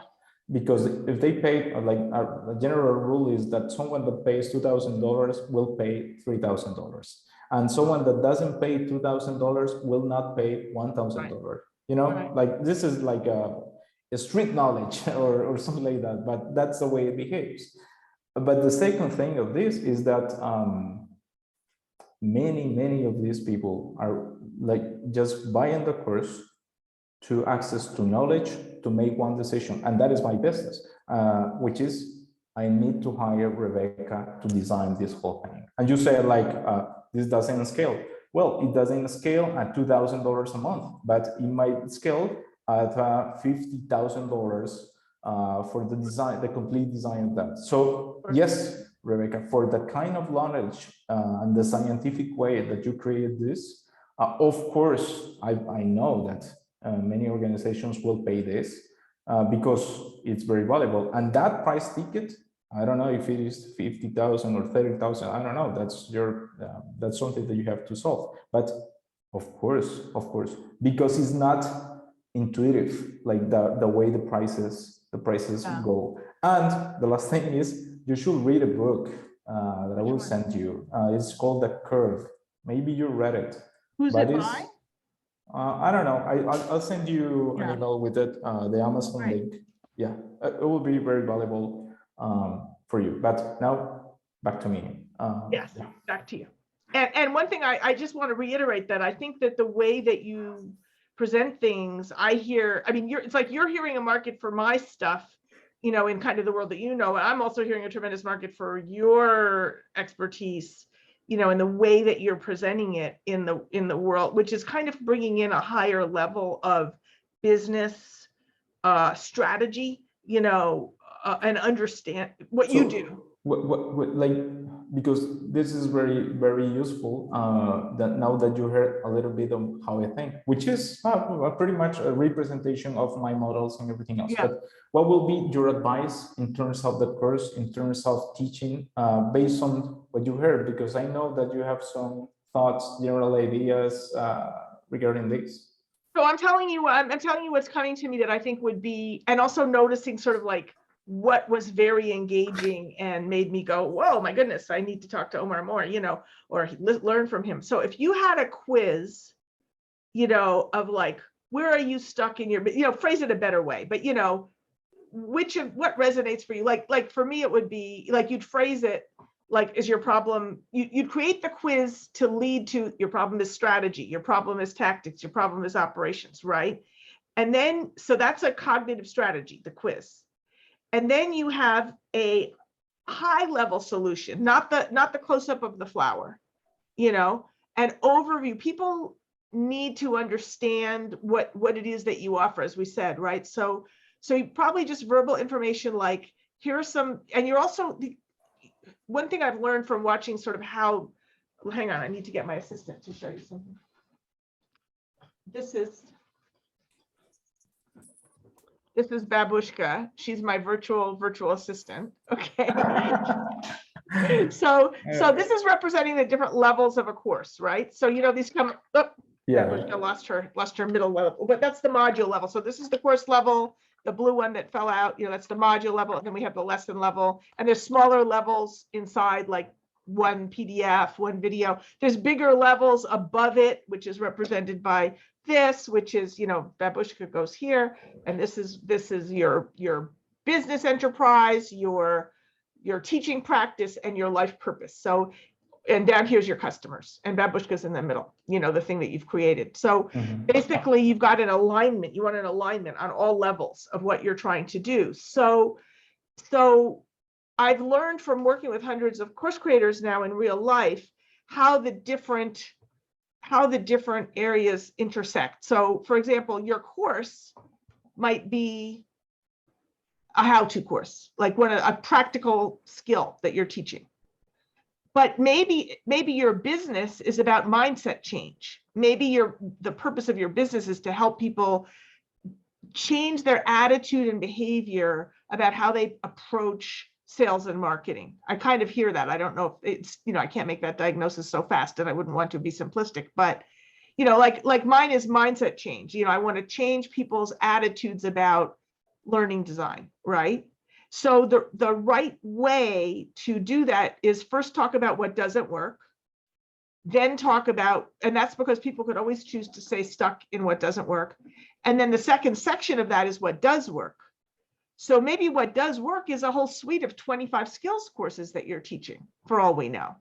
Because if they pay, like a general rule is that someone that pays $2,000 will pay $3,000. And someone that doesn't pay $2,000 will not pay $1,000. Like this is like a street knowledge or something like that, but that's the way it behaves. But the second thing of this is that many of these people are like just buying the course to access to knowledge to make one decision, and that is my business, which is I need to hire Rebecca to design this whole thing. And you say like this doesn't scale. Well, it doesn't scale at $2,000 a month, but it might scale at $50,000 for the design, the complete design of that. So yes, Rebecca, for the kind of knowledge and the scientific way that you create this, of course, I know that many organizations will pay this because it's very valuable. And that price ticket, I don't know if it is 50,000 or 30,000. I don't know. That's your that's something that you have to solve. But of course, because it's not intuitive, like the way the prices go. And the last thing is you should read a book that I will send you. It's called The Curve. Maybe you read it. Who's but it it's by? I don't know. I'll send you an email with it, the Amazon link. Yeah, it will be very valuable for you. But now back to me. Yes, back to you. And one thing I just want to reiterate that I think that the way that you present things, I mean, it's like you're hearing a market for my stuff, you know, in kind of the world that you know. I'm also hearing a tremendous market for your expertise, you know, in the way that you're presenting it in the world, which is kind of bringing in a higher level of business strategy, you know, and understand what you do. What like, because this is very useful that now that you heard a little bit of how I think, which is pretty much a representation of my models and everything else. Yeah. But what will be your advice in terms of the course, in terms of teaching, based on what you heard? Because I know that you have some thoughts, general ideas regarding this. So I'm telling you what's coming to me that I think would be, and also noticing sort of like what was very engaging and made me go, whoa, my goodness, I need to talk to Omar more, you know, or learn from him. So if you had a quiz, you know, of like, where are you stuck in your, you know, phrase it a better way, but you know, what resonates for you? Like for me, it would be like, you'd phrase it like, is your problem, you'd create the quiz to lead to your problem is strategy, your problem is tactics, your problem is operations, right? And then, so that's a cognitive strategy, the quiz. And then you have a high level solution, not the close up of the flower, you know, an overview. People need to understand what it is that you offer, as we said, right? So you probably just verbal information like, here are some, and you're also, one thing I've learned from watching sort of how, hang on, I need to get my assistant to show you something. This is Babushka. She's my virtual assistant. Okay. So this is representing the different levels of a course, right? So, you know, these come up. Yeah. Babushka lost her middle level, but that's the module level. So this is the course level, the blue one that fell out, you know, that's the module level. And then we have the lesson level, and there's smaller levels inside, like one PDF, one video. There's bigger levels above it, which is represented by this, which is, you know, Babushka goes here, and this is your business enterprise, your teaching practice, and your life purpose. So, and down here's your customers, and Babushka's in the middle, you know, the thing that you've created. So basically you've got an alignment, you want an alignment on all levels of what you're trying to do. So I've learned from working with hundreds of course creators now in real life, how the different areas intersect. So for example, your course might be a how-to course, like a practical skill that you're teaching. But maybe your business is about mindset change. Maybe the purpose of your business is to help people change their attitude and behavior about how they approach sales and marketing. I kind of hear that. I don't know if it's, you know, I can't make that diagnosis so fast, and I wouldn't want to be simplistic, but you know, like mine is mindset change. You know, I want to change people's attitudes about learning design, right? So the right way to do that is first talk about what doesn't work, then talk about, and that's because people could always choose to stay stuck in what doesn't work. And then the second section of that is what does work. So maybe what does work is a whole suite of 25 skills courses that you're teaching, for all we know.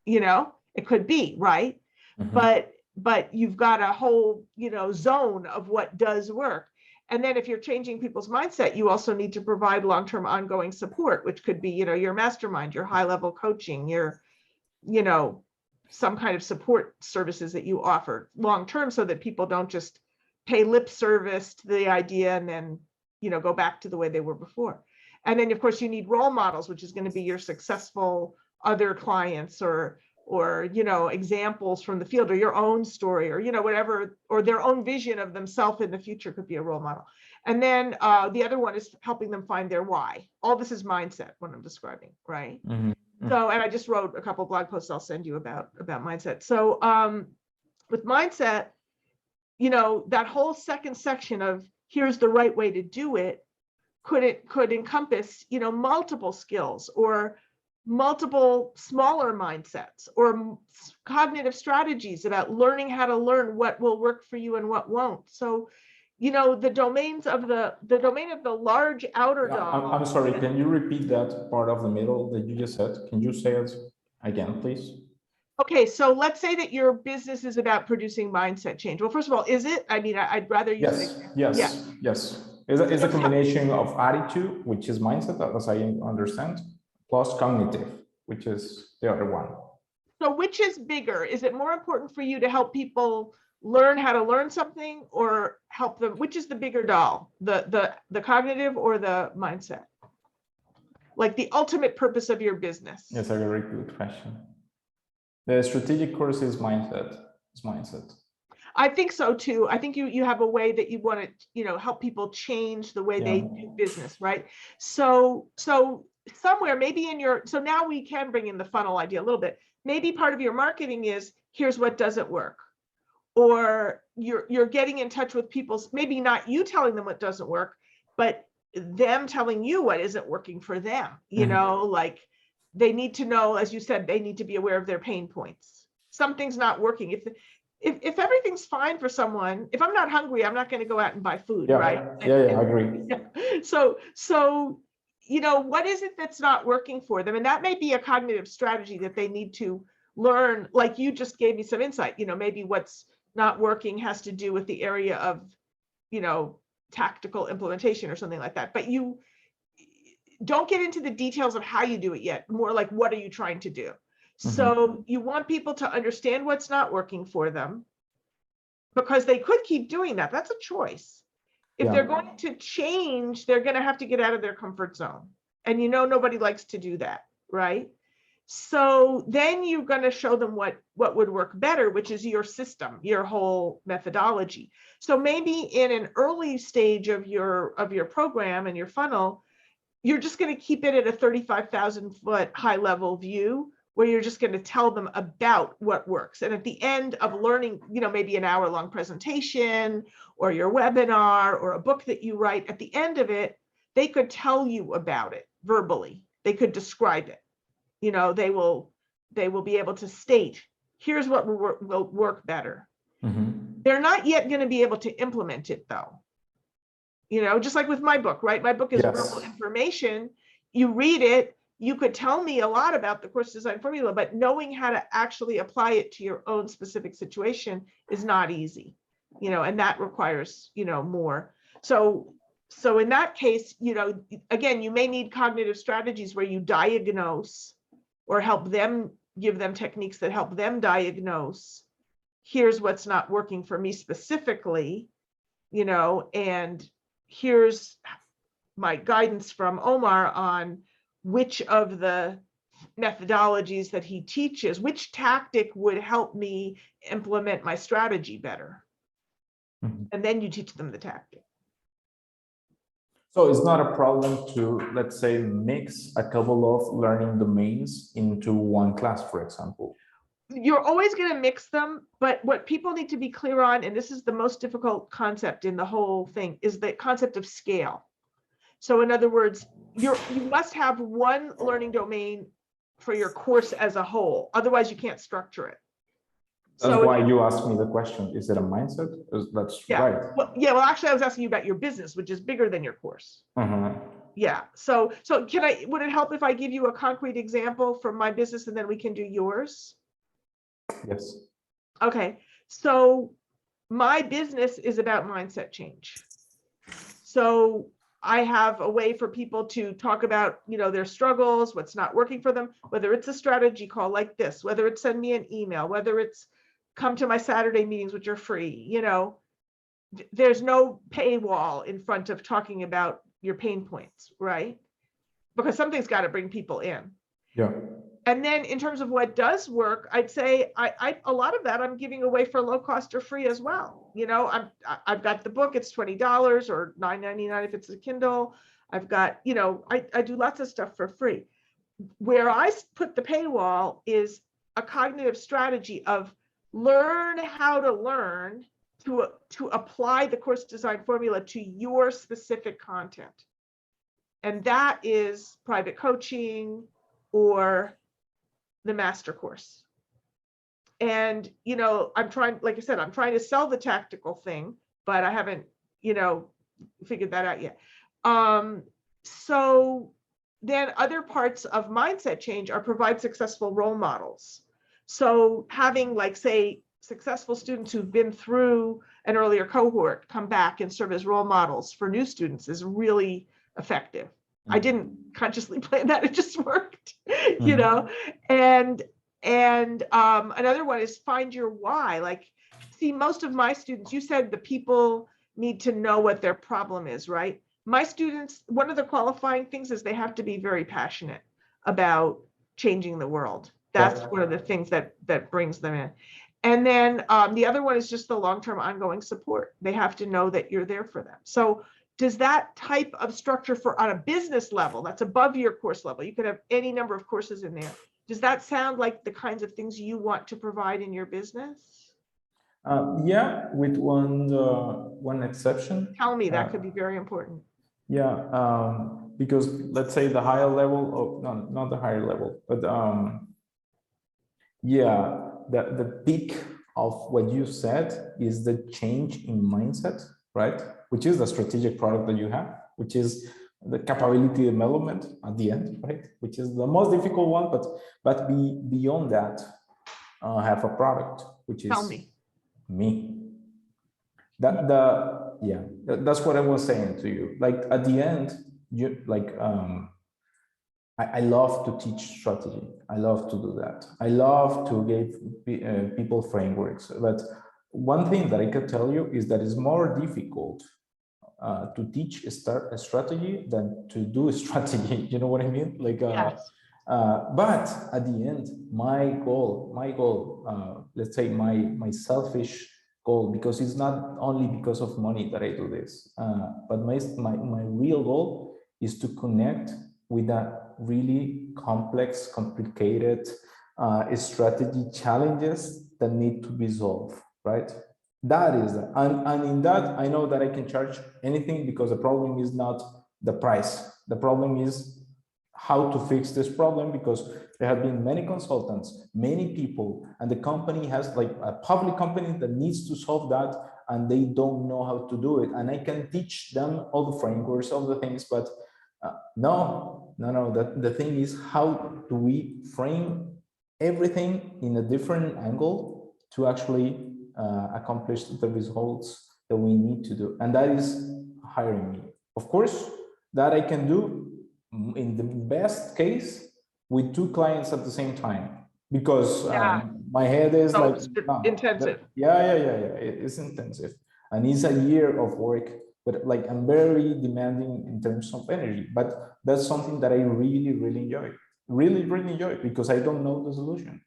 You know, it could be, right? But you've got a whole, you know, zone of what does work. And then if you're changing people's mindset, you also need to provide long-term ongoing support, which could be, you know, your mastermind, your high-level coaching, your, you know, some kind of support services that you offer long-term, so that people don't just pay lip service to the idea and then, you know, go back to the way they were before. And then of course you need role models, which is going to be your successful other clients or or, you know, examples from the field, or your own story, or, you know, whatever, or their own vision of themselves in the future could be a role model. And then the other one is helping them find their why. All this is mindset, what I'm describing, right? So, and I just wrote a couple blog posts I'll send you about mindset. So with mindset, you know, that whole second section of here's the right way to do it could encompass, you know, multiple skills or multiple smaller mindsets or cognitive strategies about learning how to learn what will work for you and what won't. So, you know, the domains of the domain of the large outer dog. I'm sorry, can you repeat that part of the middle that you just said? Can you say it again, please? Okay, so let's say that your business is about producing mindset change. Well, first of all, is it? I mean, I'd rather use Yes. It's a combination of attitude, which is mindset, as I understand, plus cognitive, which is the other one. So which is bigger? Is it more important for you to help people learn how to learn something, or help them? Which is the bigger doll, the cognitive or the mindset? Like the ultimate purpose of your business? That's a very good question. The strategic course is mindset. I think so too. I think you have a way that you want to, you know, help people change the way they do business, right? So somewhere maybe in your, so now we can bring in the funnel idea a little bit. Maybe part of your marketing is here's what doesn't work, or you're getting in touch with people's, maybe not you telling them what doesn't work, but them telling you what isn't working for them. You know, like they need to know, as you said, they need to be aware of their pain points. Something's not working. If everything's fine for someone, if I'm not hungry, I'm not going to go out and buy food, right? I agree. So, you know, what is it that's not working for them? And that may be a cognitive strategy that they need to learn. Like you just gave me some insight, you know, maybe what's not working has to do with the area of, you know, tactical implementation or something like that. But you don't get into the details of how you do it yet. More like, what are you trying to do? So you want people to understand what's not working for them, because they could keep doing that. That's a choice. If they're going to change, they're going to have to get out of their comfort zone. And you know, nobody likes to do that, right? So then you're going to show them what would work better, which is your system, your whole methodology. So maybe in an early stage of your program and your funnel, you're just going to keep it at a 35,000 foot high level view, where you're just going to tell them about what works. And at the end of learning, you know, maybe an hour-long presentation or your webinar or a book that you write, at the end of it, they could tell you about it verbally. They could describe it. You know, they will be able to state, here's what will work better. They're not yet going to be able to implement it though. You know, just like with my book, right? My book is verbal information. You read it, you could tell me a lot about the course design formula, but knowing how to actually apply it to your own specific situation is not easy, you know, and that requires, you know, more. So in that case, you know, again, you may need cognitive strategies where you diagnose or help them, give them techniques that help them diagnose, here's what's not working for me specifically, you know, and here's my guidance from Omar on which of the methodologies that he teaches, which tactic would help me implement my strategy better. And then you teach them the tactic. So it's not a problem to, let's say, mix a couple of learning domains into one class, for example. You're always going to mix them, but what people need to be clear on, and this is the most difficult concept in the whole thing, is the concept of scale. So in other words, you must have one learning domain for your course as a whole. Otherwise, you can't structure it. That's why you asked me the question, is it a mindset? That's right. Well, actually, I was asking you about your business, which is bigger than your course. Yeah. So would it help if I give you a concrete example from my business and then we can do yours? Yes. Okay. So my business is about mindset change. So I have a way for people to talk about, you know, their struggles, what's not working for them, whether it's a strategy call like this, whether it's send me an email, whether it's come to my Saturday meetings, which are free. You know, there's no paywall in front of talking about your pain points, right? Because something's got to bring people in. Yeah. And then in terms of what does work, I'd say a lot of that I'm giving away for low cost or free as well. You know, I've got the book, it's $20 or $9.99 if it's a Kindle. I've got, you know, I do lots of stuff for free. Where I put the paywall is a cognitive strategy of learn how to learn to apply the course design formula to your specific content. And that is private coaching or the master course. And, you know, I'm trying, like I said, I'm trying to sell the tactical thing, but I haven't, you know, figured that out yet. So then other parts of mindset change are provide successful role models. So having, like, say, successful students who've been through an earlier cohort come back and serve as role models for new students is really effective. I didn't consciously plan that, it just worked, you know. And another one is find your why. Like, see, most of my students, you said the people need to know what their problem is, right? My students, one of the qualifying things is they have to be very passionate about changing the world. That's one of the things that brings them in. And then the other one is just the long-term ongoing support. They have to know that you're there for them. So does that type of structure for on a business level that's above your course level, you could have any number of courses in there, does that sound like the kinds of things you want to provide in your business? Yeah, with one exception. Tell me, that could be very important. Yeah, because let's say the higher level of, no, not the higher level, but yeah, the peak of what you said is the change in mindset, right? Which is the strategic product that you have, which is the capability development at the end, right? Which is the most difficult one, but beyond that, have a product, which Tell is me. That's what I was saying to you. Like at the end, you like I love to teach strategy. I love to do that. I love to give people frameworks. But one thing that I can tell you is that it's more difficult to teach a strategy than to do a strategy. You know what I mean? Like, yes. But at the end, my goal, let's say my selfish goal, because it's not only because of money that I do this, but my real goal is to connect with that really complex, complicated strategy challenges that need to be solved, right? That is, and in that, I know that I can charge anything because the problem is not the price. The problem is how to fix this problem, because there have been many consultants, many people, and the company has like a public company that needs to solve that, and they don't know how to do it. And I can teach them all the frameworks, all the things, but no. The thing is, how do we frame everything in a different angle to actually accomplish the results that we need to do? And that is hiring me. Of course, that I can do in the best case with 2 clients at the same time, because my head is so like intensive. It's intensive, and it's a year of work. But like, I'm very demanding in terms of energy, but that's something that I really enjoy, really enjoy, because I don't know the solution.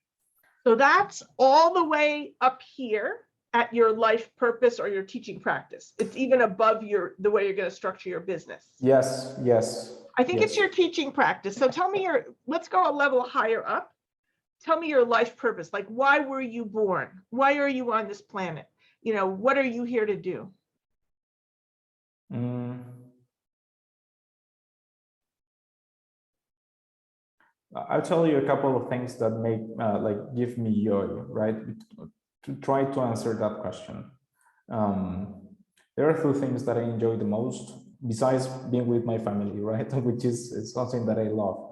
So that's all the way up here at your life purpose or your teaching practice. It's even above the way you're going to structure your business. Yes. I think it's your teaching practice. So tell me let's go a level higher up. Tell me your life purpose. Like, why were you born? Why are you on this planet? You know, what are you here to do? I'll tell you a couple of things that make give me joy, right? To try to answer that question. There are 2 things that I enjoy the most, besides being with my family, right? Which is something that I love.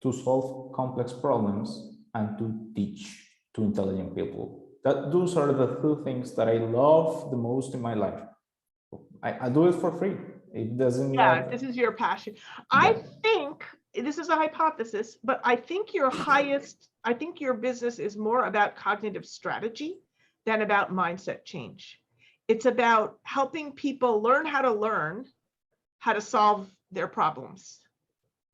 To solve complex problems and to teach to intelligent people. Those are the 2 things that I love the most in my life. I do it for free. It doesn't. This is your passion. I think this is a hypothesis, but I think your business is more about cognitive strategy than about mindset change. It's about helping people learn how to solve their problems.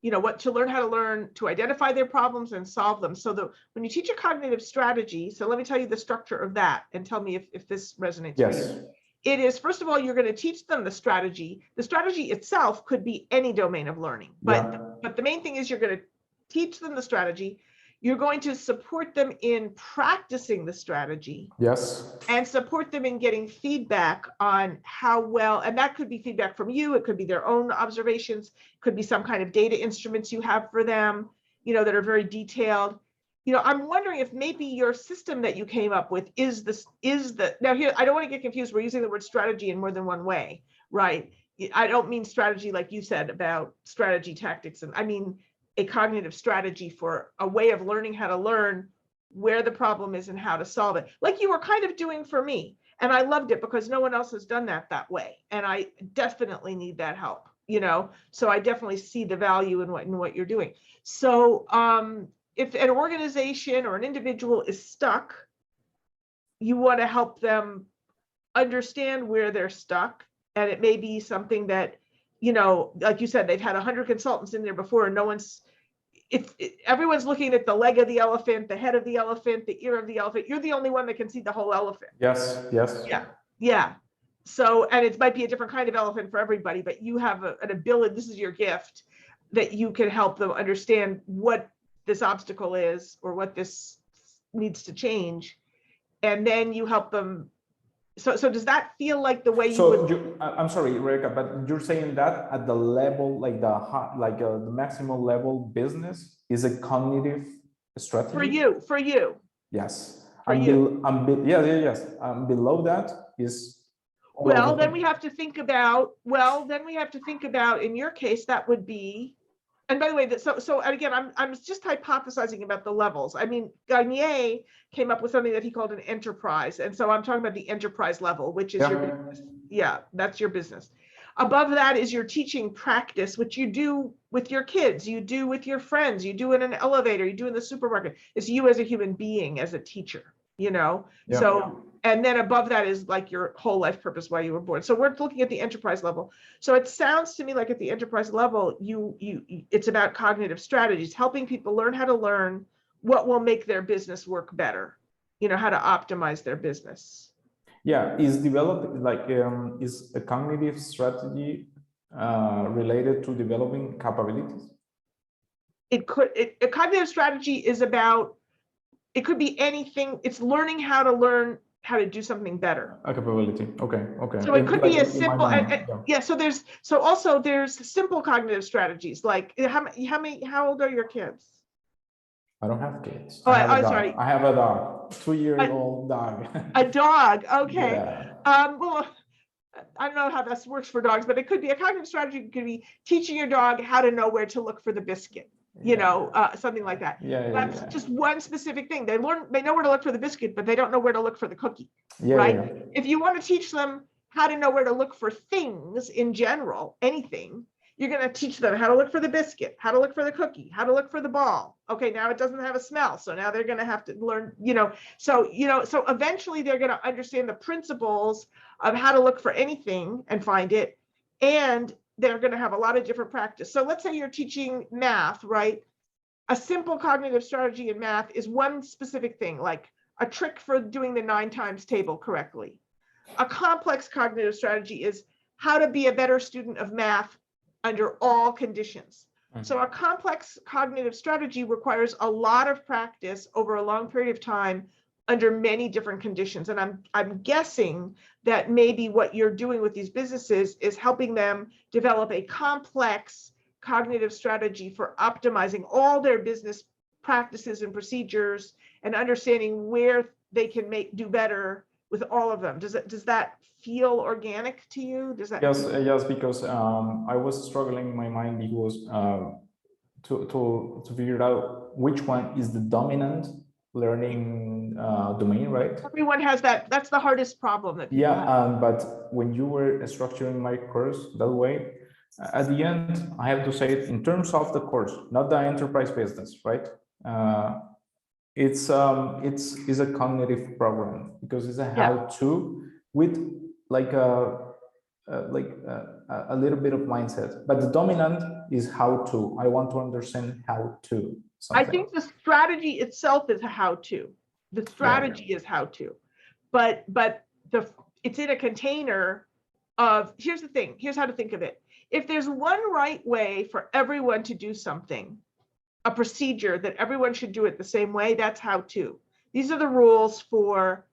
what to learn how to learn, to identify their problems and solve them. So when you teach a cognitive strategy, so let me tell you the structure of that and tell me if this resonates with Yes. you. It is, first of all, you're going to teach them the strategy. The strategy itself could be any domain of learning, but the main thing is you're going to teach them the strategy. You're going to support them in practicing the strategy. Yes. And support them in getting feedback on how well, and that could be feedback from you, it could be their own observations, could be some kind of data instruments you have for them, that are very detailed. I'm wondering if maybe your system that you came up with now here, I don't want to get confused. We're using the word strategy in more than one way, right? I don't mean strategy like you said about strategy tactics. And I mean a cognitive strategy for a way of learning how to learn, where the problem is and how to solve it, like you were kind of doing for me. And I loved it because no one else has done that way. And I definitely need that help, so I definitely see the value in what you're doing. So if an organization or an individual is stuck, you want to help them understand where they're stuck. And it may be something that, like you said, they've had 100 consultants in there before and no one's, everyone's looking at the leg of the elephant, the head of the elephant, the ear of the elephant. You're the only one that can see the whole elephant. Yes. Yeah. So, and it might be a different kind of elephant for everybody, but you have an ability, this is your gift, that you can help them understand what this obstacle is or what this needs to change. And then you help them. So does that feel like the way you would? I'm sorry, Rebecca, but you're saying that at the level, like the maximum level business is a cognitive strategy? For you. Yes. For you. Yes. Below that is. Well, then we have to think about, in your case, that would be, and by the way, so again, I'm just hypothesizing about the levels. I mean, Garnier came up with something that he called an enterprise. And so I'm talking about the enterprise level, which is your business. Yeah, that's your business. Above that is your teaching practice, which you do with your kids, you do with your friends, you do in an elevator, you do in the supermarket. It's you as a human being, as a teacher, So, and then above that is like your whole life purpose, why you were born. So we're looking at the enterprise level. So it sounds to me like at the enterprise level, it's about cognitive strategies, helping people learn how to learn what will make their business work better, how to optimize their business. Yeah, is a cognitive strategy related to developing capabilities? A cognitive strategy is about, it could be anything. It's learning how to learn how to do something better. A capability. Okay. So it could be as simple. So also there's simple cognitive strategies. Like how old are your kids? I don't have kids. Oh, I'm sorry. I have a dog, 2-year-old dog. A dog. Okay. Yeah. Well, I don't know how this works for dogs, but it could be a cognitive strategy. Could be teaching your dog how to know where to look for the biscuit. Something like that. That's just one specific thing. They know where to look for the biscuit, but they don't know where to look for the cookie. Right? If you want to teach them how to know where to look for things in general, anything, you're going to teach them how to look for the biscuit, how to look for the cookie, how to look for the ball. Okay, now it doesn't have a smell, so now they're going to have to learn, so eventually they're going to understand the principles of how to look for anything and find it, and they're going to have a lot of different practice. So let's say you're teaching math, right? A simple cognitive strategy in math is one specific thing, like a trick for doing the 9 times table correctly. A complex cognitive strategy is how to be a better student of math under all conditions. So a complex cognitive strategy requires a lot of practice over a long period of time under many different conditions. And I'm guessing that maybe what you're doing with these businesses is helping them develop a complex cognitive strategy for optimizing all their business practices and procedures and understanding where they can do better with all of them. Does that feel organic to you? Does that? Yes, because I was struggling in my mind because to figure out which one is the dominant learning domain, right? Everyone has that. That's the hardest problem that people have. But when you were structuring my course that way, at the end, I have to say it in terms of the course, not the enterprise business, right? It's a cognitive program because it's a how-to with like a a little bit of mindset, but the dominant is how to. I want to understand how to I something. think the strategy itself is a how-to. The strategy is how-to, but it's in a container of, here's the thing, here's how to think of it. If there's one right way for everyone to do something, a procedure that everyone should do it the same way, that's how-to. These are the rules for,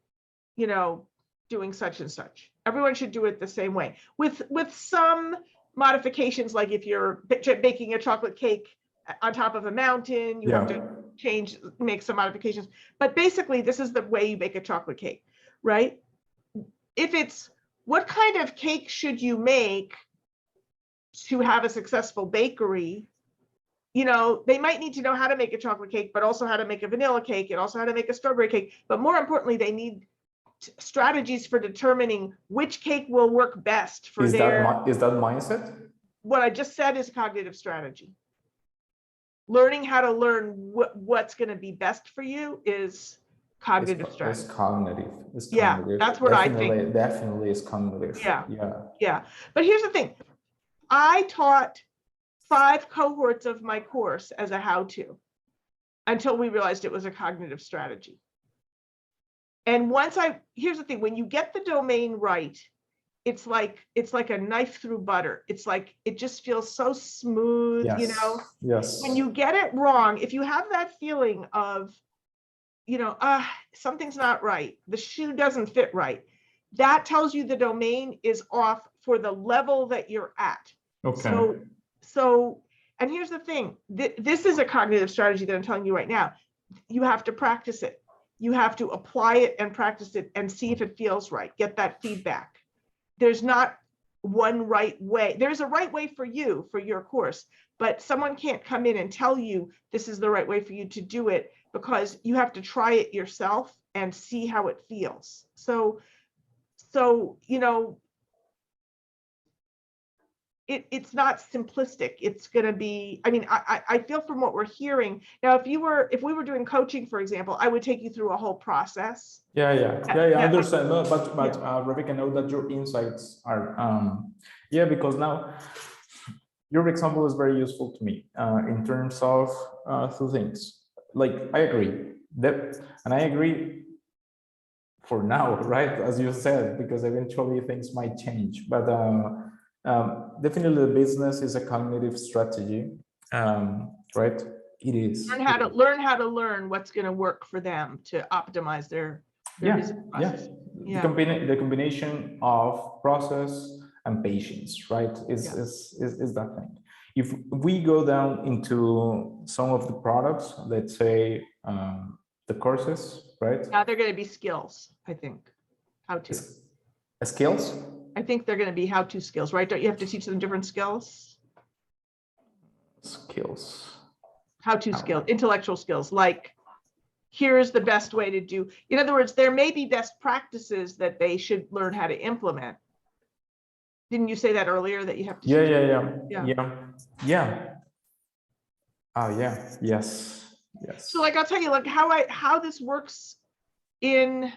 you know, doing such and such. Everyone should do it the same way, with some modifications, like if you're baking a chocolate cake on top of a mountain, you have to make some modifications. But basically, this is the way you bake a chocolate cake, right? If it's, what kind of cake should you make to have a successful bakery? You know, they might need to know how to make a chocolate cake, but also how to make a vanilla cake, and also how to make a strawberry cake. But more importantly, they need strategies for determining which cake will work best for is that mindset? What I just said is cognitive strategy. Learning how to learn what's going to be best for you is cognitive strategy. It's cognitive. Yeah, that's what I think. Definitely is cognitive. Yeah. But here's the thing. I taught 5 cohorts of my course as a how-to until we realized it was a cognitive strategy. And here's the thing, when you get the domain right, it's like a knife through butter. It's like, it just feels so smooth, you know? Yes. When you get it wrong, if you have that feeling of, you know, something's not right, the shoe doesn't fit right, that tells you the domain is off for the level that you're at. Okay. So, and here's the thing, this is a cognitive strategy that I'm telling you right now. You have to practice it. You have to apply it and practice it and see if it feels right. Get that feedback. There's not one right way. There's a right way for you, for your course, but someone can't come in and tell you this is the right way for you to do it, because you have to try it yourself and see how it feels. So, you know, it's not simplistic. It's going to be, I mean, I feel from what we're hearing now, if we were doing coaching, for example, I would take you through a whole process. I understand. No, but Rebecca, know that your insights are, because now your example is very useful to me in terms of 2 things. Like, I agree and I agree for now, right? As you said, because eventually things might change, but definitely the business is a cognitive strategy, right? It is. Learn how to learn what's going to work for them to optimize their business process. The combination of process and patience, right? Is that thing. If we go down into some of the products, let's say the courses, right? Now they're going to be skills, I think. How to. Skills? I think they're going to be how-to skills, right? Don't you have to teach them different skills? Skills. How-to skills, intellectual skills, like here's the best way to do. In other words, there may be best practices that they should learn how to implement. Didn't you say that earlier, that you have to? Yes. So like, I'll tell you, like how this works in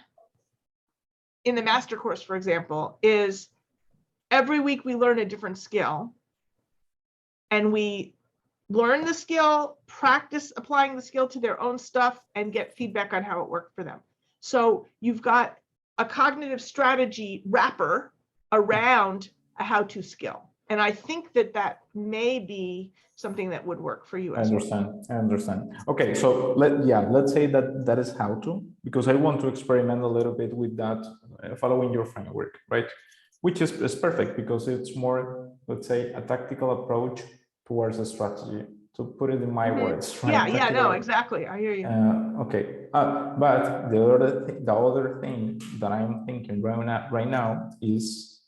the master course, for example, is every week we learn a different skill, and we learn the skill, practice applying the skill to their own stuff, and get feedback on how it worked for them. So you've got a cognitive strategy wrapper around a how-to skill. And I think that may be something that would work for you as well. I understand. Okay, so let's say that is how to, because I want to experiment a little bit with that, following your framework, right? Which is perfect, because it's more, let's say, a tactical approach towards a strategy, to put it in my words, right? No, exactly. I hear you. Okay, but the other thing that I'm thinking right now is,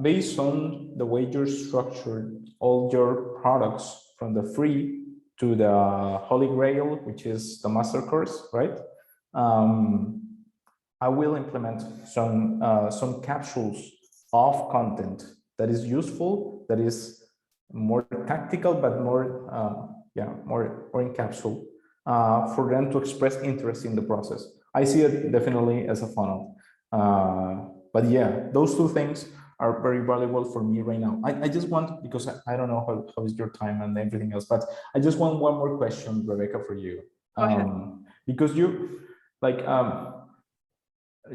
based on the way you're structured all your products, from the free to the Holy Grail, which is the master course, right? I will implement some capsules of content that is useful, that is more tactical, but more in capsule, for them to express interest in the process. I see it definitely as a funnel. But yeah, those 2 things are very valuable for me right now. I just want, because I don't know how is your time and everything else, but I just want one more question, Rebecca, for you. Go ahead. Because you, like,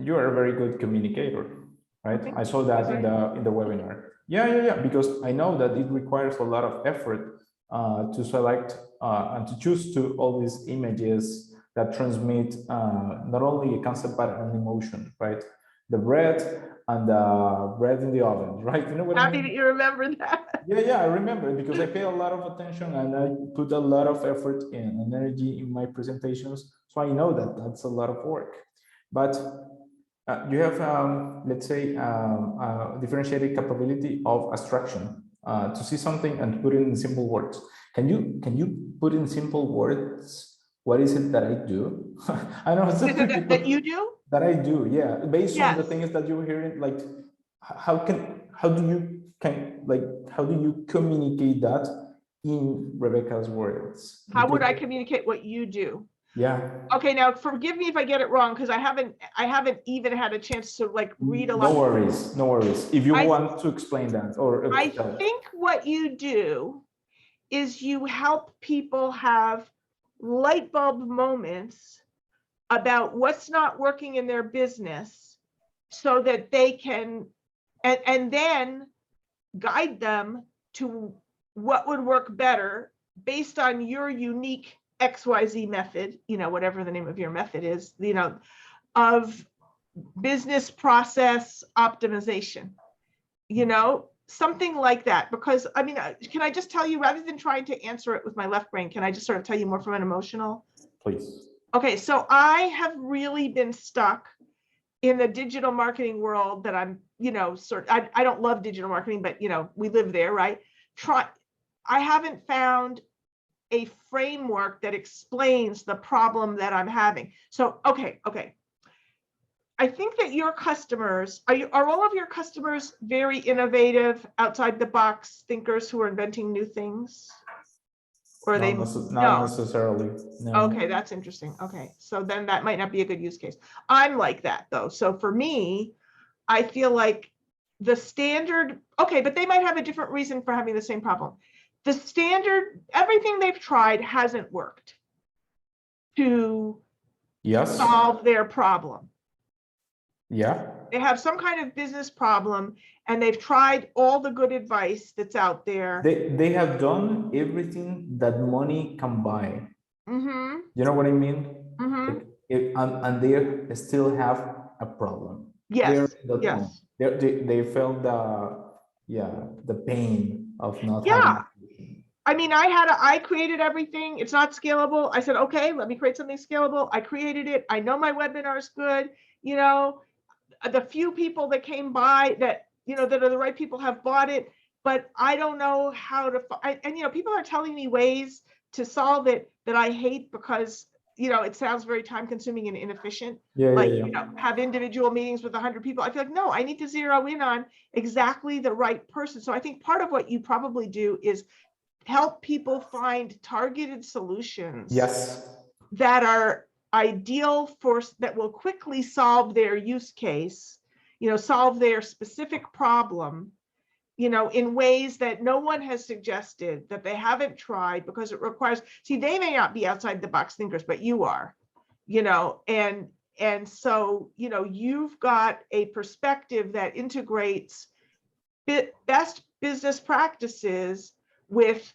you are a very good communicator, right? I saw that in the webinar. Yeah. Because I know that it requires a lot of effort to select and to choose to all these images that transmit not only a concept but an emotion, right? The bread and the bread in the oven, right? You know what I Happy mean? that you remember that. Yeah, I remember it because I pay a lot of attention and I put a lot of effort and energy in my presentations. So I know that that's a lot of work. But you have, let's say, differentiated capability of abstraction to see something and put it in simple words. Can you put in simple words what is it that I do? I know it's That you do? that I do, yeah, based on the Yes. things that you're hearing. Like, how do you communicate that in Rebecca's words? How would Because, I communicate what you do? yeah, Okay, now forgive me if I get it wrong, because I haven't even had a chance to like read a lot. no worries. If you I- want to explain that or I tell. think what you do is you help people have light bulb moments about what's not working in their business so that they can, and then guide them to what would work better based on your unique XYZ method, whatever the name of your method is, of business process optimization, something like that. Because I mean, can I just tell you, rather than trying to answer it with my left brain, can I just sort of tell you more from an emotional? Please. Okay, so I have really been stuck in the digital marketing world that I'm, I don't love digital marketing, but we live there, right? I haven't found a framework that explains the problem that I'm having. So, okay. I think that your customers, are all of your customers very innovative, outside the box thinkers who are inventing new things? Or are they Not necessarily. No. Okay, that's interesting. Okay, so then that might not be a good use case. I'm like that though. So for me, I feel like the standard, okay, but they might have a different reason for having the same problem. The standard, everything they've tried hasn't worked to Yes. solve their problem. Yeah. They have some kind of business problem and they've tried all the good advice that's out there. They have done everything that money can buy. Mm-hmm. You know what I mean? Mm-hmm. Like, and they still have a problem. Yes. Yes. They felt the pain of not having. Yeah. I mean, I created everything. It's not scalable. I said, okay, let me create something scalable. I created it. I know my webinar is good. The few people that came by that are the right people have bought it, but I don't know how to, and people are telling me ways to solve it that I hate because, it sounds very time consuming and inefficient. Have individual meetings with 100 people. I feel like, no, I need to zero in on exactly the right person. So I think part of what you probably do is help people find targeted solutions. Yes. That are ideal that will quickly solve their use case, solve their specific problem, in ways that no one has suggested, that they haven't tried, because it requires, they may not be outside the box thinkers, but you are, and so, you've got a perspective that integrates best business practices with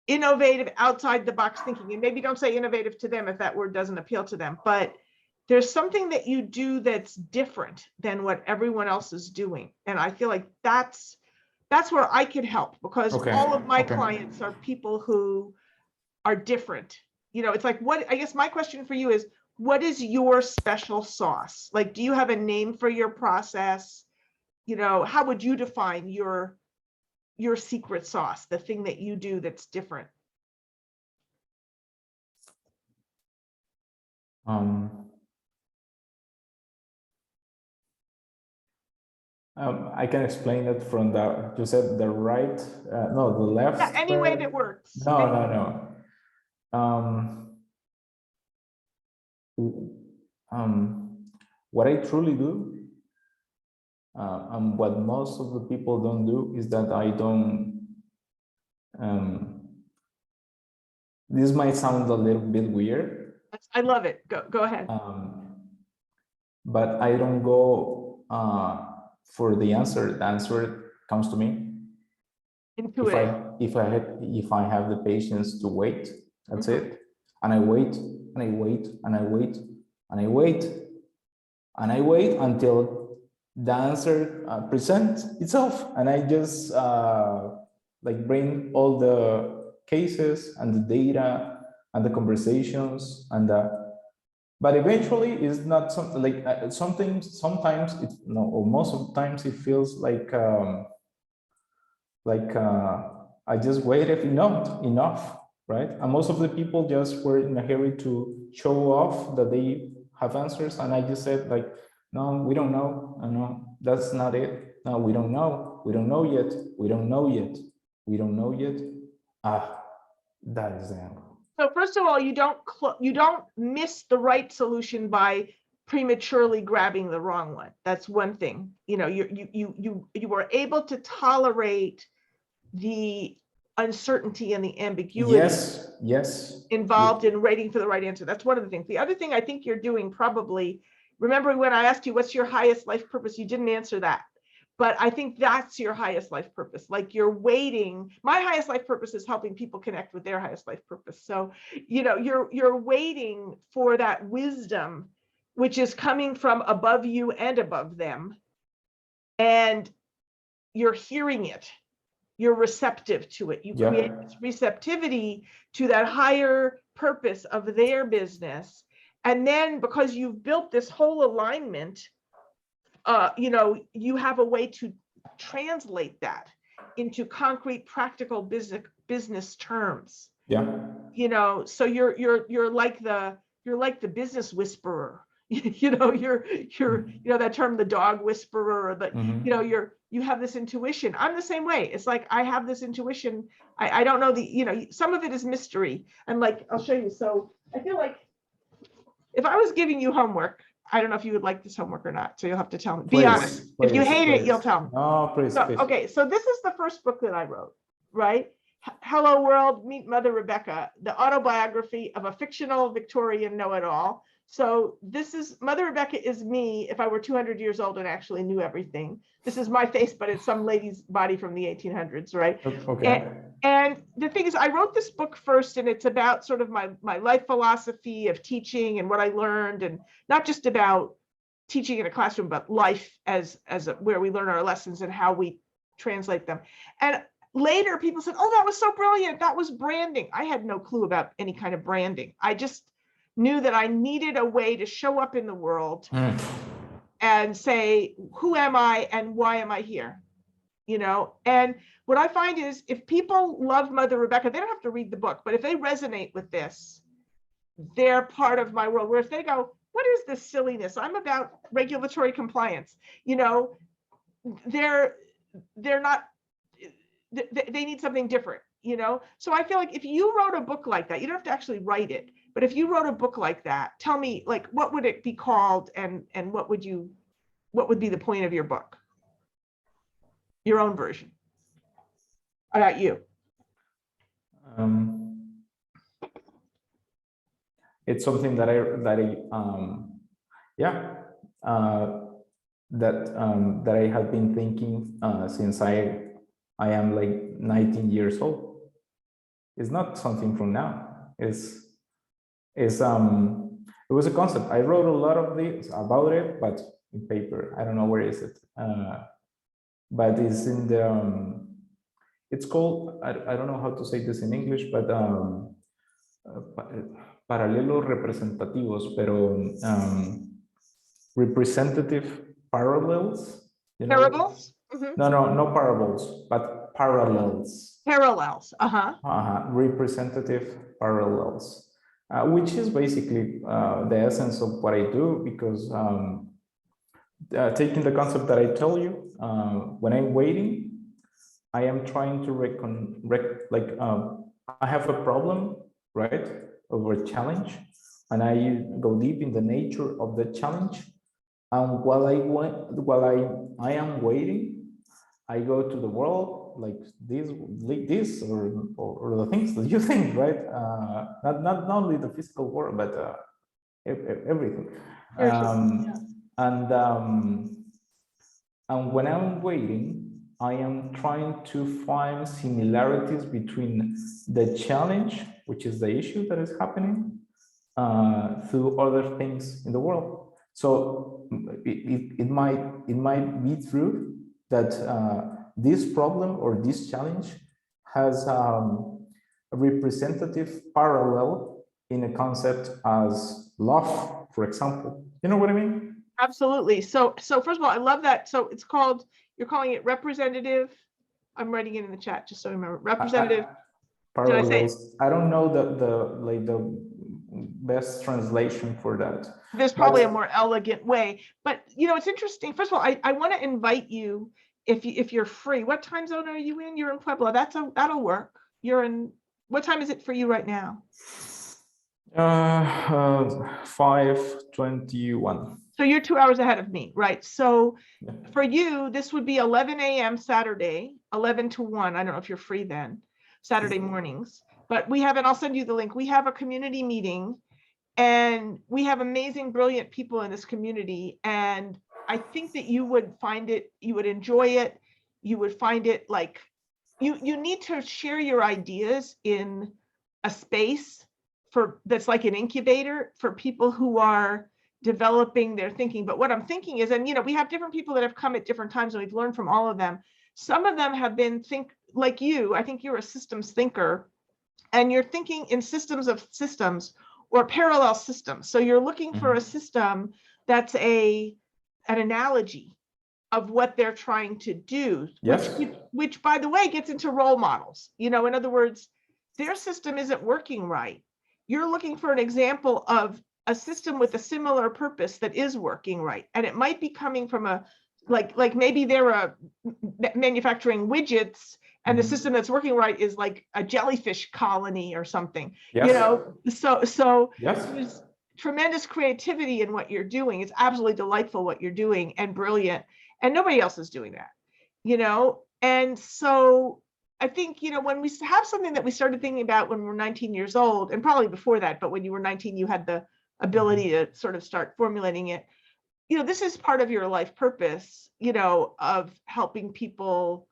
innovative, outside the box thinking. And maybe don't say innovative to them if that word doesn't appeal to them, but there's something that you do that's different than what everyone else is doing. And I feel like that's where I can help, because all of my clients are people who are different. It's like, I guess my question for you is, what is your special sauce? Like, do you have a name for your process? How would you define your secret sauce, the thing that you do that's different? I can explain it from you said the right, no, the left. Yeah, any way that works. No. What I truly do And what most of the people don't do is that I don't, this might sound a little bit weird. I love it. Go ahead. But I don't go for the answer. The answer comes to me. If I have the patience to wait, that's it. And I wait, and I wait, and I wait, and I wait, and I wait until the answer presents itself, and I just like bring all the cases and the data and the conversations and but eventually it's not something like sometimes it no, or most of the times it feels like I just waited enough, right? And most of the people just were in a hurry to show off that they have answers, and I just said like, no, we don't know. No, that's not it. No, we don't know. We don't know yet. We don't know yet. We don't know yet. That is the angle. So first of all, you don't miss the right solution by prematurely grabbing the wrong one. That's one thing. You know, you were able to tolerate the uncertainty and the ambiguity involved in waiting for the right answer. That's one of the things. The other thing I think you're doing probably, remember when I asked you what's your highest life purpose, you didn't answer that. But I think that's your highest life purpose. Like you're waiting. My highest life purpose is helping people connect with their highest life purpose. So, you know, you're waiting for that wisdom, which is coming from above you and above them. And you're hearing it. You're receptive to it. You create this receptivity to that higher purpose of their business. And then because you've built this whole alignment, you know, you have a way to translate that into concrete, practical business terms. You know, so you're like the business whisperer. You know, you're you know that term, the dog whisperer, or the you know, you have this intuition. I'm the same way. It's like I have this intuition. I don't know you know, some of it is mystery. And like I'll show you. So I feel like if I was giving you homework, I don't know if you would like this homework or not. So you'll have to tell me. Be honest. If you hate it, you'll tell me. No, please. Okay, so this is the first book that I wrote, right? Hello World, Meet Mother Rebecca, the autobiography of a fictional Victorian know-it-all. So this is, Mother Rebecca is me if I were 200 years old and actually knew everything. This is my face, but it's some lady's body from the 1800s, right? Okay. And the thing is, I wrote this book first, and it's about sort of my life philosophy of teaching and what I learned, and not just about teaching in a classroom, but life as where we learn our lessons and how we translate them. And later people said, oh, that was so brilliant. That was branding. I had no clue about any kind of branding. I just knew that I needed a way to show up in the world and say, who am I and why am I here? You know, and what I find is if people love Mother Rebecca, they don't have to read the book, but if they resonate with this, they're part of my world. Where if they go, what is this silliness? I'm about regulatory compliance. You know, they're not, they need something different, you know? So I feel like if you wrote a book like that, you don't have to actually write it, but if you wrote a book like that, tell me, like, what would it be called, and what would be the point of your book? Your own version. About you. It's something that I have been thinking since I am like 19 years old. It's not something from now. It was a concept. I wrote a lot of this about it, but in paper. I don't know where is it. But it's in the it's called, I don't know how to say this in English, but paralelos representativos, pero representative parallels. You know? Parables? No parables, but parallels. Parallels, representative parallels, which is basically the essence of what I do, because taking the concept that I tell you, when I'm waiting, I am trying to I have a problem, right, or a challenge, and I go deep in the nature of the challenge, And while I am waiting, I go to the world like this, or the things that you think, right? Not only the physical world, but everything. And when I'm waiting, I am trying to find similarities between the challenge, which is the issue that is happening, through other things in the world. So it might be true that this problem or this challenge has a representative parallel in a concept as love, for example. You know what I mean? Absolutely. So first of all, I love that. So it's called, you're calling it representative. I'm writing it in the chat just so I remember. Representative. Did I say? Parallels. I don't know the best translation for that. There's probably a more elegant way, but it's interesting. First of all, I want to invite you, if you're free. What time zone are you in? You're in Puebla. That'll work. You're in, what time is it for you right now? 5:21. So you're 2 hours ahead of me, right? So for you, this would be 11 a.m. Saturday, 11 to 1. I don't know if you're free then, Saturday mornings. But we have, and I'll send you the link. We have a community meeting, and we have amazing, brilliant people in this community. And I think that you would find it, you would enjoy it. You would find it like, you need to share your ideas in a space that's like an incubator for people who are developing their thinking. But what I'm thinking is, and we have different people that have come at different times, and we've learned from all of them. Some of them have been like you. I think you're a systems thinker, and you're thinking in systems of systems or parallel systems. So you're looking for a system that's an analogy of what they're trying to do, which by the way gets into role models. In other words, their system isn't working right. You're looking for an example of a system with a similar purpose that is working right. And it might be coming from like maybe they're manufacturing widgets, and the system that's working right is like a jellyfish colony or something. So there's tremendous creativity in what you're doing. It's absolutely delightful what you're doing, and brilliant. And nobody else is doing that, And so I think, when we have something that we started thinking about when we were 19 years old, and probably before that, but when you were 19, you had the ability to sort of start formulating it. This is part of your life purpose, of helping people.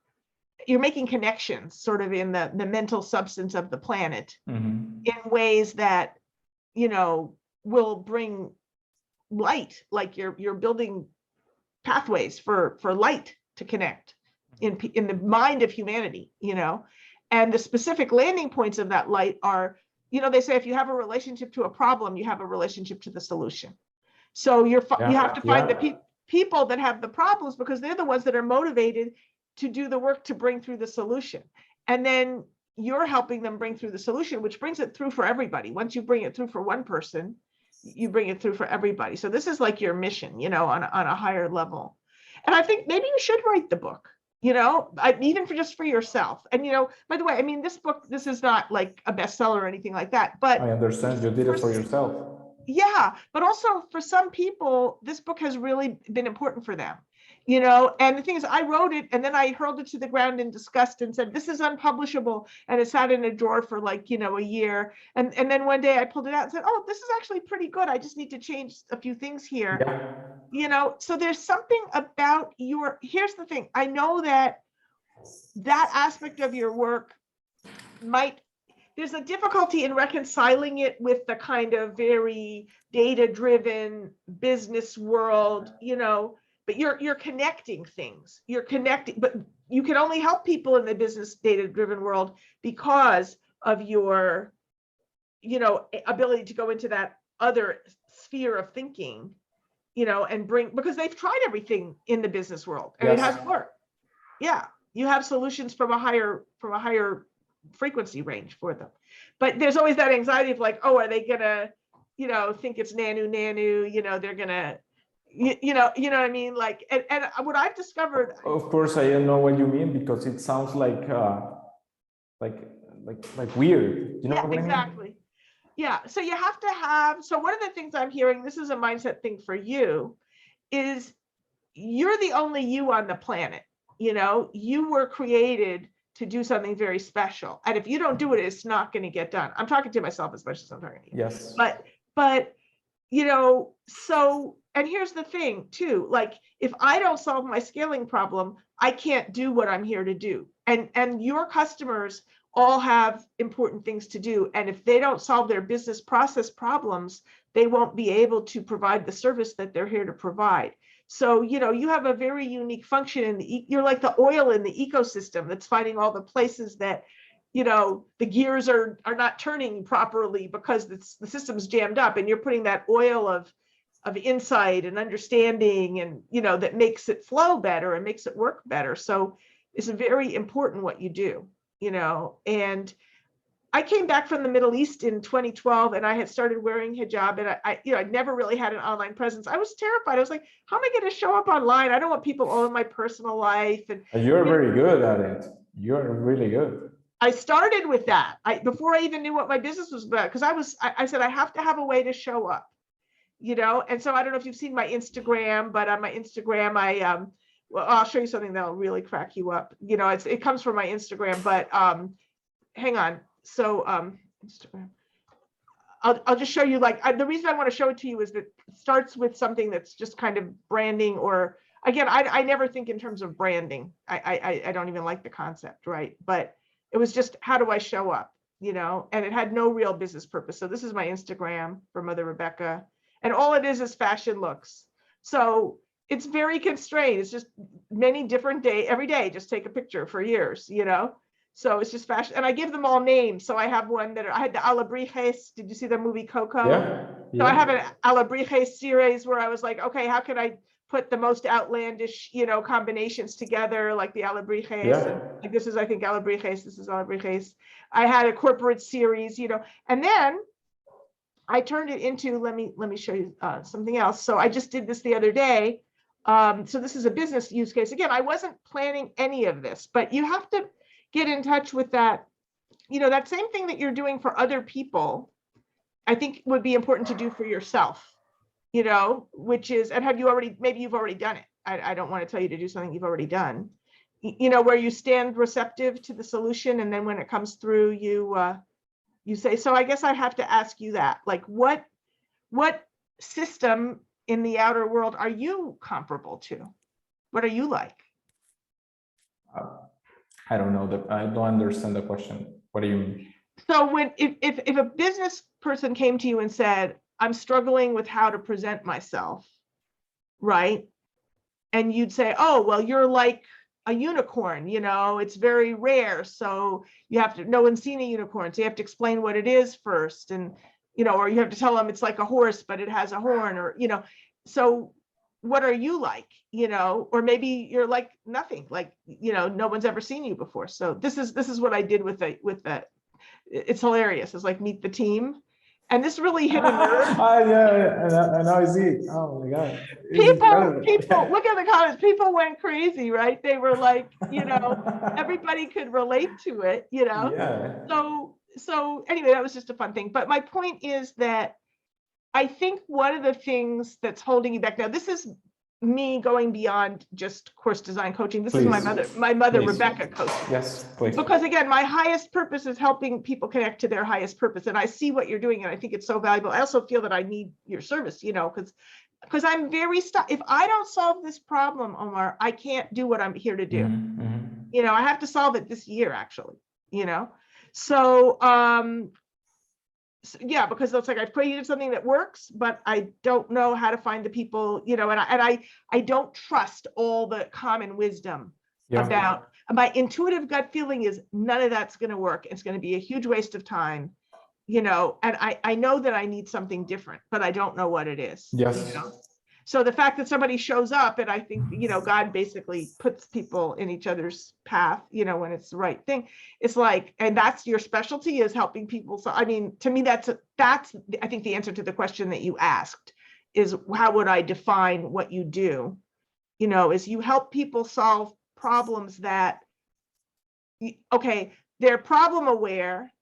You're making connections sort of in the mental substance of the planet in ways that, will bring light, like you're building pathways for light to connect in the mind of humanity, and the specific landing points of that light are, they say if you have a relationship to a problem, you have a relationship to the solution. So you have to find the people that have the problems, because they're the ones that are motivated to do the work to bring through the solution. And then you're helping them bring through the solution, which brings it through for everybody. Once you bring it through for one person, you bring it through for everybody. So this is like your mission, on a higher level. And I think maybe you should write the book, even for yourself. And, by the way, I mean, this is not like a bestseller or anything like that, but I understand you did it for yourself. Yeah, but also for some people, this book has really been important for them, and the thing is, I wrote it and then I hurled it to the ground in disgust and said, this is unpublishable. And it sat in a drawer for a year. And then one day I pulled it out and said, oh, this is actually pretty good. I just need to change a few things here. So there's something about here's the thing. I know that aspect of your work there's a difficulty in reconciling it with the kind of very data-driven business world, but you're connecting things. But you can only help people in the business data-driven world because of your, ability to go into that other sphere of thinking, and because they've tried everything in the business world and it hasn't worked. Yeah, you have solutions from a higher frequency range for them, but there's always that anxiety of like, oh, are they gonna think it's nanu, they're gonna you know what I mean, like, and what I've discovered, of course I don't know what you mean, because it sounds like weird, what exactly. I mean? Yeah, so you have to have, so one of the things I'm hearing, this is a mindset thing for you, is you're the only you on the planet. You were created to do something very special. And if you don't do it, it's not going to get done. I'm talking to myself as much as I'm talking to you. Yes. But so, and here's the thing too, like if I don't solve my scaling problem, I can't do what I'm here to do. And your customers all have important things to do. And if they don't solve their business process problems, they won't be able to provide the service that they're here to provide. So, you have a very unique function you're like the oil in the ecosystem that's finding all the places that, the gears are not turning properly because the system's jammed up, and you're putting that oil of insight and understanding and, that makes it flow better and makes it work better. So it's very important what you do, and I came back from the Middle East in 2012, and I had started wearing hijab, and I never really had an online presence. I was terrified. I was like, how am I going to show up online? I don't want people all in my personal life. And you're very good at it. You're really good. I started with that. Before I even knew what my business was about, because I said, I have to have a way to show up, and so I don't know if you've seen my Instagram, but on my Instagram, well, I'll show you something that'll really crack you up. It comes from my Instagram, but hang on. So Instagram, I'll just show you, like, the reason I want to show it to you is that it starts with something that's just kind of branding, or again, I never think in terms of branding. I don't even like the concept, right? But it was just, how do I show up, and it had no real business purpose. So this is my Instagram for Mother Rebecca, and all it is fashion looks. So it's very constrained. It's just many different every day, just take a picture for years, So it's just fashion, and I give them all names. So I have one that I had the Alebrijes. Did you see the movie Coco? Yeah. So I have an Alebrijes series where I was like, okay, how can I put the most outlandish, combinations together, like the Alebrijes? Yeah. Like this is, I think, Alebrijes. This is Alebrijes. I had a corporate series, and then I turned it into, let me show you something else. So I just did this the other day. So this is a business use case. Again, I wasn't planning any of this, but you have to get in touch with that, that same thing that you're doing for other people, I think would be important to do for yourself, which is, and maybe you've already done it. I don't want to tell you to do something you've already done, where you stand receptive to the solution. And then when it comes through, you say, so I guess I have to ask you that, like, what system in the outer world are you comparable to? What are you like? I don't know. I don't understand the question. What do you mean? So if a business person came to you and said, I'm struggling with how to present myself, right? And you'd say, oh, well, you're like a unicorn, it's very rare. So no one's seen a unicorn. So you have to explain what it is first. And, or you have to tell them it's like a horse, but it has a horn, or, so what are you like, or maybe you're like nothing, like, no one's ever seen you before. So this is what I did with that. It's hilarious. It's like Meet the Team. And this really hit a nerve. Yeah, and I see it. Oh my God. People, look at the comments. People went crazy, right? They were like, everybody could relate to it, Yeah. So anyway, that was just a fun thing. But my point is that I think one of the things that's holding you back now, this is me going beyond just course design coaching. This is my mother Rebecca coaching. Yes, please. Because again, my highest purpose is helping people connect to their highest purpose. And I see what you're doing, and I think it's so valuable. I also feel that I need your service, because I'm very stuck. If I don't solve this problem, Omar, I can't do what I'm here to do. Mm-hmm. I have to solve it this year, actually, So, yeah, because it's like I've created something that works, but I don't know how to find the people, and I don't trust all the common wisdom about. My intuitive gut feeling is none of that's going to work. It's going to be a huge waste of time, and I know that I need something different, but I don't know what it is. Yes. So the fact that somebody shows up, and I think, God basically puts people in each other's path, when it's the right thing. It's like, and that's your specialty, is helping people. So, I mean, to me, that's I think the answer to the question that you asked is, how would I define what you do? Is you help people solve problems that, okay, they're problem aware.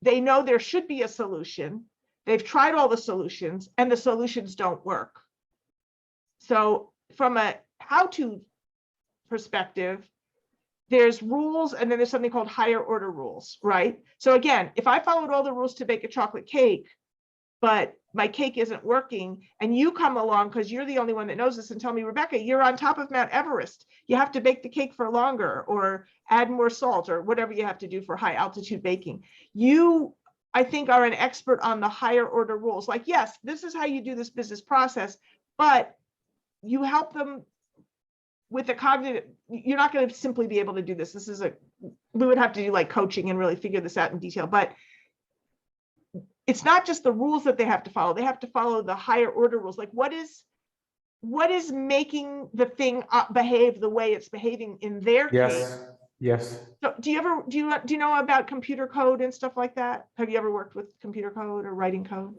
They know there should be a solution. They've tried all the solutions, and the solutions don't work. So from a how-to perspective, there's rules, and then there's something called higher order rules, right? So again, if I followed all the rules to bake a chocolate cake, but my cake isn't working, and you come along because you're the only one that knows this and tell me, Rebecca, you're on top of Mount Everest, you have to bake the cake for longer or add more salt or whatever you have to do for high altitude baking. You, I think, are an expert on the higher order rules. Like, yes, this is how you do this business process, but you help them with the cognitive. You're not going to simply be able to do this. We would have to do like coaching and really figure this out in detail, but it's not just the rules that they have to follow. They have to follow the higher order rules. Like, what is making the thing behave the way it's behaving in their case? Yes. So do you know about computer code and stuff like that? Have you ever worked with computer code or writing code?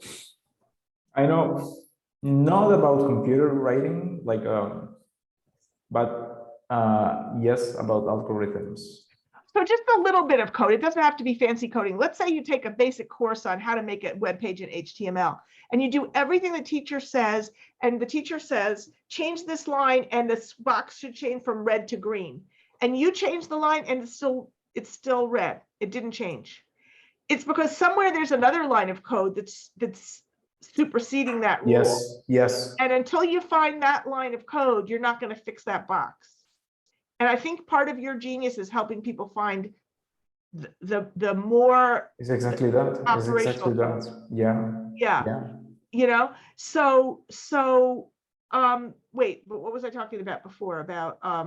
I know not about computer writing, like, but yes, about algorithms. So just a little bit of code. It doesn't have to be fancy coding. Let's say you take a basic course on how to make a web page in HTML, and you do everything the teacher says, and the teacher says, change this line, and this box should change from red to green. And you change the line, and it's still red. It didn't change. It's because somewhere there's another line of code that's superseding that rule. Yes. And until you find that line of code, you're not going to fix that box. And I think part of your genius is helping people find the more. It's exactly that. It's exactly that. Yeah. You know, wait, but what was I talking about before? About I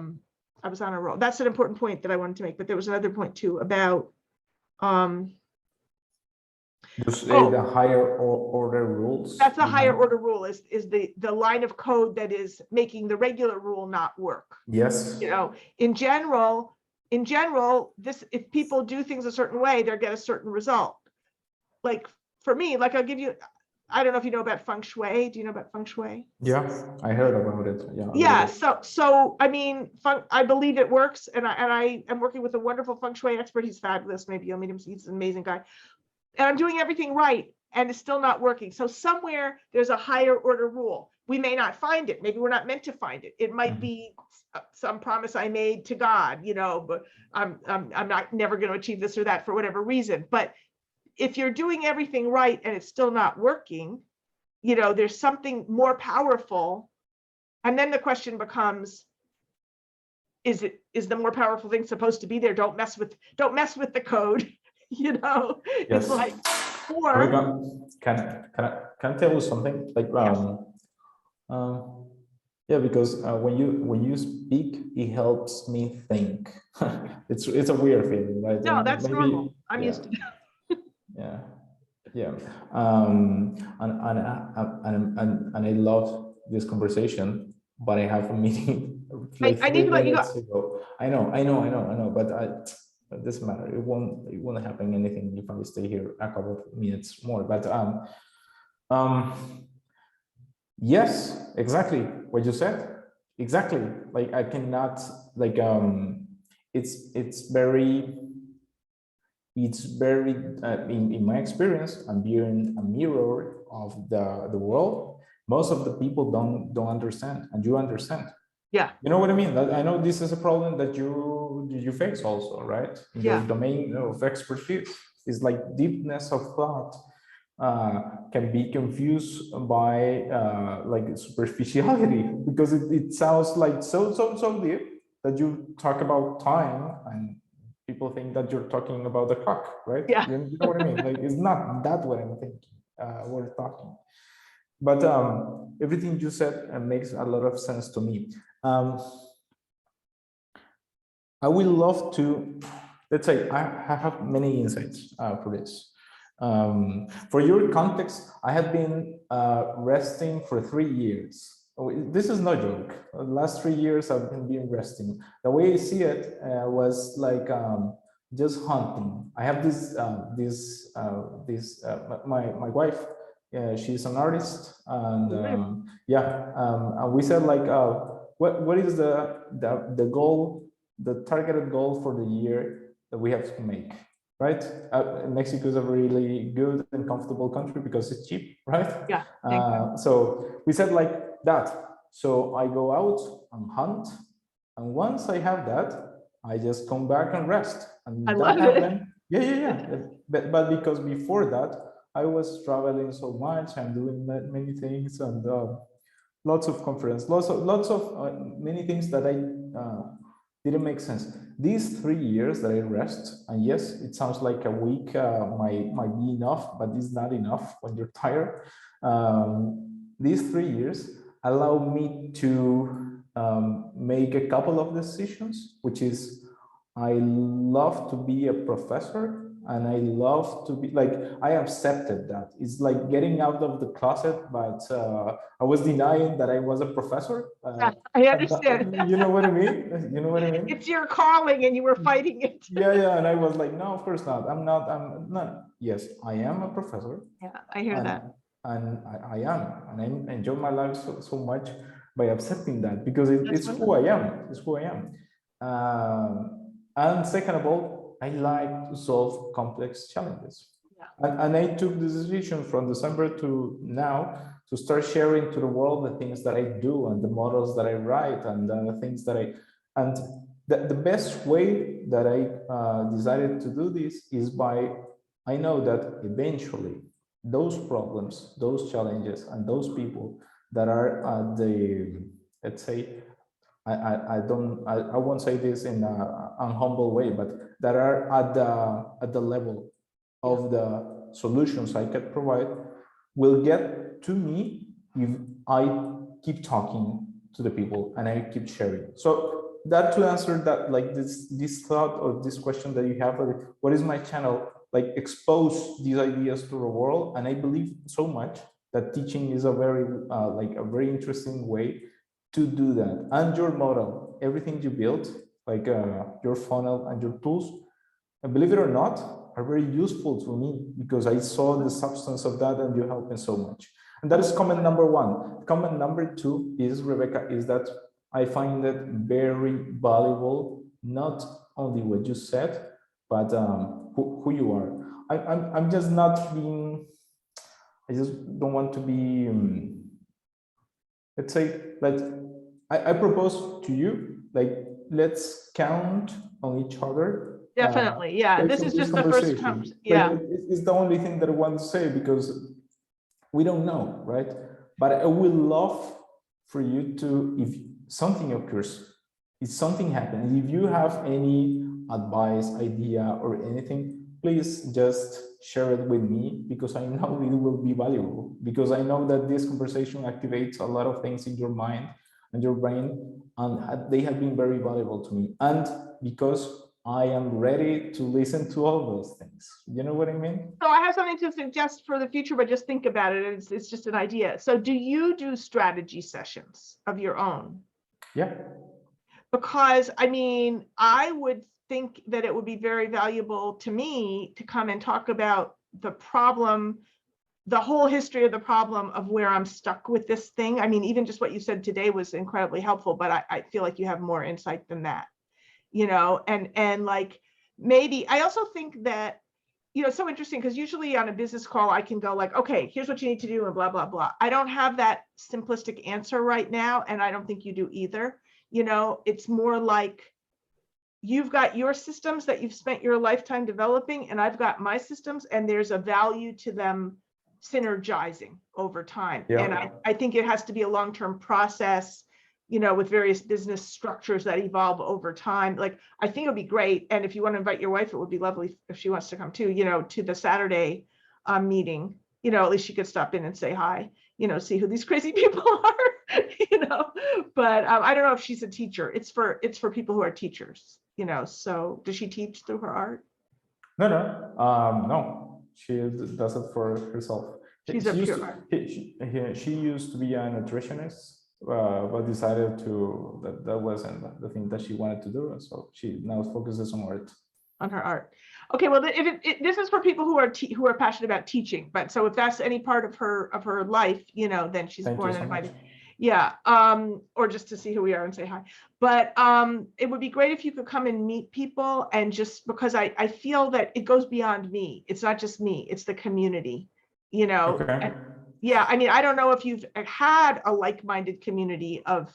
was on a roll. That's an important point that I wanted to make, but there was another point too about the higher order rules. That's a higher order rule, is the line of code that is making the regular rule not work. Yes. You know, in general, this, if people do things a certain way, they'll get a certain result. Like for me, like I'll give you, I don't know if you know about feng shui. Do you know about feng shui? Yeah, I heard about it. Yeah. So I mean, I believe it works, and I am working with a wonderful feng shui expert. He's fabulous. Maybe you'll meet him. He's an amazing guy. And I'm doing everything right, and it's still not working. So somewhere there's a higher order rule. We may not find it. Maybe we're not meant to find it. It might be some promise I made to God, you know, but I'm not never going to achieve this or that for whatever reason. But if you're doing everything right and it's still not working, you know, there's something more powerful. And then the question becomes, is the more powerful thing supposed to be there? Don't mess with the code. You know, yes. It's like, or can I tell you something? Like, yeah, because when you speak, it helps me think. it's a weird feeling, right? No, that's maybe, normal. I'm used to that. Yeah. And I love this conversation, but I have a meeting. Like I need to let you go. I know, but it doesn't matter. It won't happen anything if I stay here a couple of minutes more. But yes, exactly what you said. Exactly. Like I cannot, like it's very in my experience, I'm being a mirror of the world. Most of the people don't understand, and you understand. Yeah. You know what I mean? I know this is a problem that you face also, right? Yeah. Your domain of expertise is like deepness of thought can be confused by like superficiality, because it sounds like so deep that you talk about time and people think that you're talking about the clock, right? Yeah. You know what I mean? Like, it's not that what I'm thinking. We're talking. But everything you said makes a lot of sense to me. I would love to, let's say, I have many insights for this. For your context, I have been resting for 3 years. This is no joke. The last 3 years I've been resting. The way I see it was like just hunting. I have my wife. She's an artist, and and we said like, what is the goal, the targeted goal for the year that we have to make, right? Mexico is a really good and comfortable country because it's cheap, right? Yeah. So we said like that. So I go out and hunt, and once I have that, I just come back and rest. And I that love it. happened. Yeah. But because before that, I was traveling so much and doing many things, and lots of conference, lots of many things that I didn't make sense. These 3 years that I rest, and yes, it sounds like a week might be enough, but it's not enough when you're tired. These 3 years allow me to make a couple of decisions, which is I love to be a professor, and I love to be like, I accepted that. It's like getting out of the closet, but I was denying that I was a professor. I understand. You know what I mean? You know what I mean? It's your calling and you were fighting it. Yeah. And I was like, no, of course not. I'm not. Yes, I am a professor. Yeah, I hear that. And I am, and I enjoy my life so much by accepting that, because it's wonderful. who I am. It's who I am. And second of all, I like to solve complex challenges. Yeah. And I took the decision from December to now to start sharing to the world the things that I do, and the models that I write, and the things that and the best way that I decided to do this is by, I know that eventually those problems, those challenges, and those people that are at the, let's say, I won't say this in an unhumble way, but that are at the level of the solutions I can provide, will get to me if I keep talking to the people and I keep sharing. So that, to answer that, like this thought or this question that you have, what is my channel? Like, expose these ideas to the world. And I believe so much that teaching is a very interesting way to do that. And your model, everything you built, like your funnel and your tools, and believe it or not, are very useful to me, because I saw the substance of that, and you helped me so much. And that is comment number one. Comment number two is, Rebecca, is that I find it very valuable, not only what you said, but who you are. I'm just not being, I just don't want to be, let's say, I propose to you, like, let's count on each other. Definitely. Yeah. This is just the first conversation. Yeah. Like, it's the only thing that I want to say, because we don't know, right? But I would love for you to, if something occurs, if something happens, if you have any advice, idea, or anything, please just share it with me, because I know it will be valuable, because I know that this conversation activates a lot of things in your mind and your brain, and they have been very valuable to me. And because I am ready to listen to all those things. You know what I mean? So I have something to suggest for the future, but just think about it. It's just an idea. So do you do strategy sessions of your own? Yeah. Because I mean, I would think that it would be very valuable to me to come and talk about the problem, the whole history of the problem of where I'm stuck with this thing. I mean, even just what you said today was incredibly helpful, but I feel like you have more insight than that, you know, and like, maybe I also think that, you know, it's so interesting, because usually on a business call, I can go like, okay, here's what you need to do, and blah, blah, blah. I don't have that simplistic answer right now. And I don't think you do either. You know, it's more like, you've got your systems that you've spent your lifetime developing, and I've got my systems, and there's a value to them synergizing over time. Yeah. And I think it has to be a long-term process, you know, with various business structures that evolve over time. Like, I think it'd be great. And if you want to invite your wife, it would be lovely if she wants to come too, you know, to the Saturday meeting, you know, at least she could stop in and say hi, you know, see who these crazy people are, you know, but I don't know if she's a teacher. It's for people who are teachers, you know. So does she teach through her art? No, she does it for herself. She's a pure art. She used to be a nutritionist, but decided that wasn't the thing that she wanted to do, so she now focuses on art. On her art. Okay, well, this is for people who are passionate about teaching. But so if that's any part of her life, you know, then she's more than invited. Yeah, or just to see who we are and say hi. But it would be great if you could come and meet people, and just because I feel that it goes beyond me. It's not just me, it's the community, you know. Okay. Yeah, I mean, I don't know if you've had a like-minded community of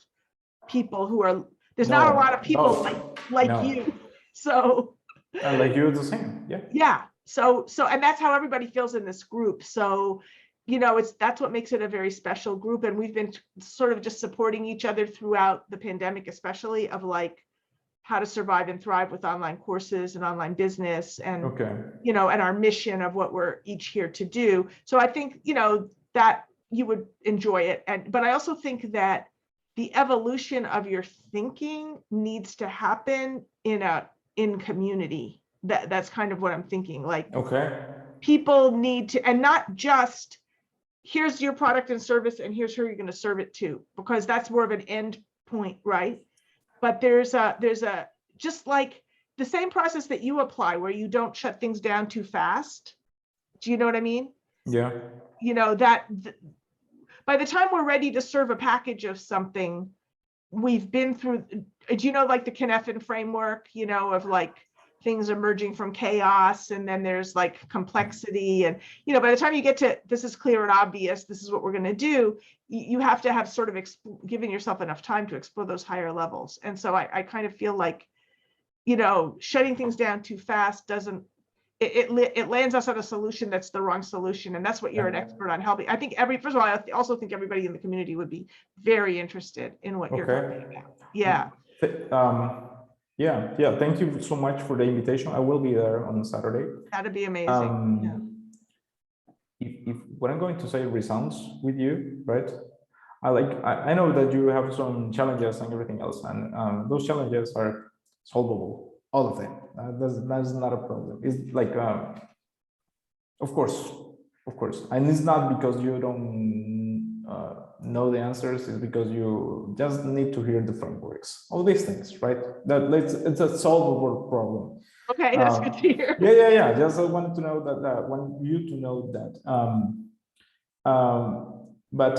people who are, there's not a lot of people like no. you. So And like you, the same. Yeah. yeah, so and that's how everybody feels in this group. So, you know, that's what makes it a very special group. And we've been sort of just supporting each other throughout the pandemic, especially of like how to survive and thrive with online courses and online business, and Okay. you know, and our mission of what we're each here to do. So I think, you know, that you would enjoy it. But I also think that the evolution of your thinking needs to happen in community. That's kind of what I'm thinking. Like, Okay. people need to, and not just here's your product and service and here's who you're going to serve it to, because that's more of an end point, right? But there's a just like the same process that you apply where you don't shut things down too fast. Do you know what I mean? Yeah. You know, that by the time we're ready to serve a package of something, we've been through, do you know, like the Cynefin framework, you know, of like things emerging from chaos, and then there's like complexity, and you know, by the time you get to this is clear and obvious, this is what we're going to do, you have to have sort of given yourself enough time to explore those higher levels. And so I kind of feel like, you know, shutting things down too fast doesn't, it lands us on a solution that's the wrong solution. And that's what you're an expert on helping. I think first of all, I also think everybody in the community would be very interested in what you're talking about. Yeah. Yeah. Thank you so much for the invitation. I will be there on Saturday. That'd be amazing. If what I'm going to say resounds with you, right? I know that you have some challenges and everything else, and those challenges are solvable, all of them. That's not a problem. It's like, of course, and it's not because you don't know the answers. It's because you just need to hear the frameworks, all these things, right? It's a solvable problem. Okay, that's good to hear. Yeah. Just I wanted to know that, want you to know that. But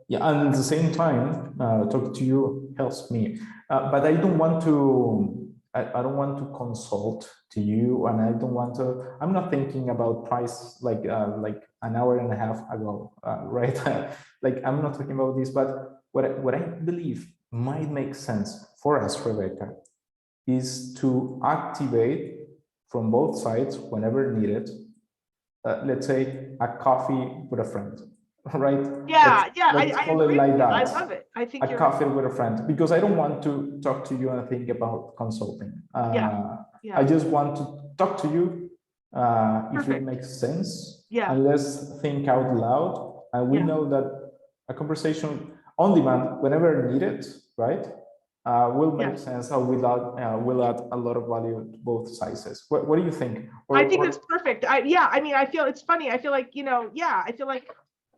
yeah, and at the same time, talking to you helps me. But I don't want to. I don't want to consult to you, and I don't want to. I'm not thinking about price like an hour and a half ago, right? Like I'm not talking about this. But what I believe might make sense for us, Rebecca, is to activate from both sides whenever needed. Let's say a coffee with a friend, right? Yeah, let's I call it agree like with you. that. I love it. I think a coffee with a friend, because I don't want to talk to you and think about consulting. Yeah. I just want to talk to you if it Perfect. makes sense. Yeah. And let's think out loud. And we know that a conversation on demand, whenever needed, right, will make sense. Or will add a lot of value to both sides. What do you think? I think that's perfect. I mean, I feel it's funny. I feel like, you know, I feel like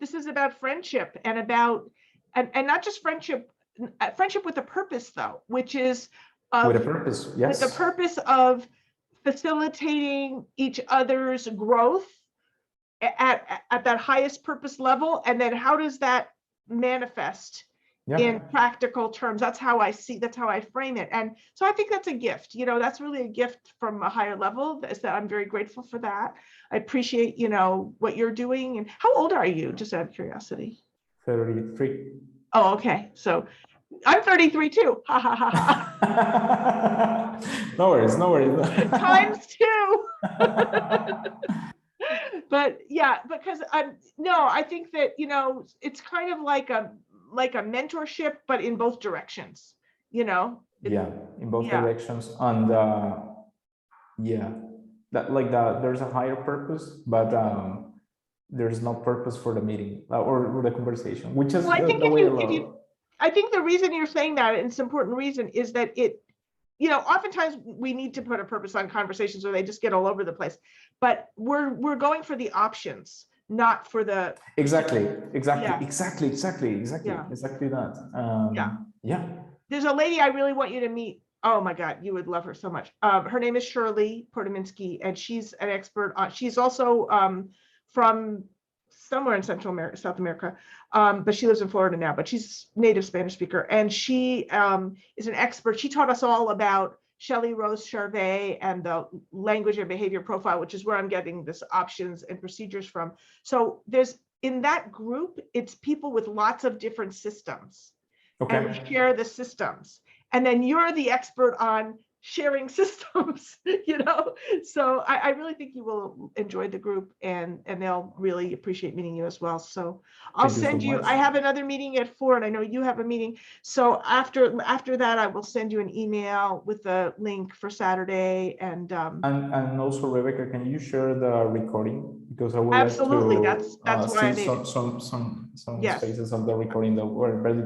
this is about friendship and about, and not just friendship with a purpose though, which is with a purpose. Yes. With the purpose of facilitating each other's growth at that highest purpose level. And then how does that manifest in practical terms? That's how I frame it. And so I think that's a gift. You know, that's really a gift from a higher level. I'm very grateful for that. I appreciate, you know, what you're doing. And how old are you? Just out of curiosity. 33. Oh, okay. So I'm 33 too. Ha ha ha ha. No worries. Times 2. But yeah, because I think that, you know, it's kind of like a mentorship, but in both directions, you know. In both directions. And there's a higher purpose, but there's no purpose for the meeting or the conversation, which is the way I love it. I think the reason you're saying that, and it's an important reason, is that it, you know, oftentimes we need to put a purpose on conversations or they just get all over the place, but we're going for the options, not for the exactly that. There's a lady I really want you to meet. Oh my God, you would love her so much. Her name is Shirley Portominski, and she's an expert on, she's also from somewhere in Central America, South America, but she lives in Florida now, but she's native Spanish speaker. And she is an expert. She taught us all about Shelley Rose Charvet and the language and behavior profile, which is where I'm getting this options and procedures from. So there's in that group, it's people with lots of different systems. Okay. And we share the systems. And then you're the expert on sharing systems, you know? So I really think you will enjoy the group, and they'll really appreciate meeting you as well. So I'll Thank you so send you, much. I have another meeting at 4, and I know you have a meeting. So after that, I will send you an email with the link for Saturday. And also, Rebecca, can you share the recording? Because I would absolutely, like to that's why I see made it. some Yes. spaces of the recording that were very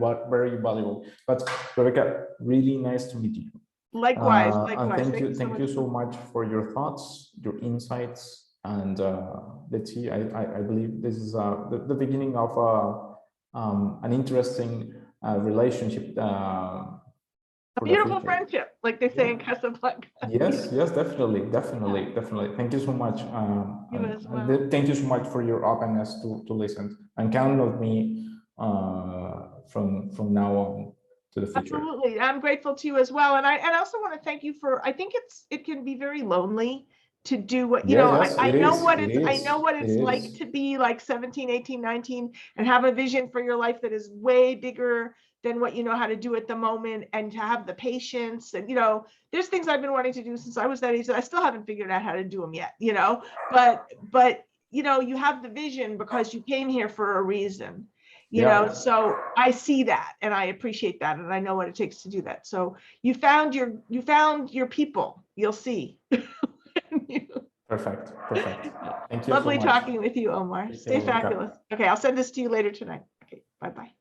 valuable. But Rebecca, really nice to meet you. Likewise, And likewise. thank you so much for your thoughts, your insights, and let's see. I believe this is the beginning of an interesting relationship. A beautiful friendship, like they say in Casablanca. Yes, yes, definitely. Thank you so much. You as well. Thank you so much for your openness to listen, and count on me from now on to the future. Absolutely. I'm grateful to you as well. And I also want to thank you for, I think it can be very lonely to do what, you know, yes, I know what it I is. know what it's like to be like 17, 18, 19 and have a vision for your life that is way bigger than what you know how to do at the moment, and to have the patience. And, you know, there's things I've been wanting to do since I was that age that I still haven't figured out how to do them yet, you know, but, you know, you have the vision because you came here for a reason. You know, so I see that and I appreciate that, and I know what it takes to do that. So you found your people. You'll see. Perfect. Thank you. Lovely so much. talking with you, Omar. Stay fabulous. Okay, I'll send this to you later tonight. Okay, bye-bye.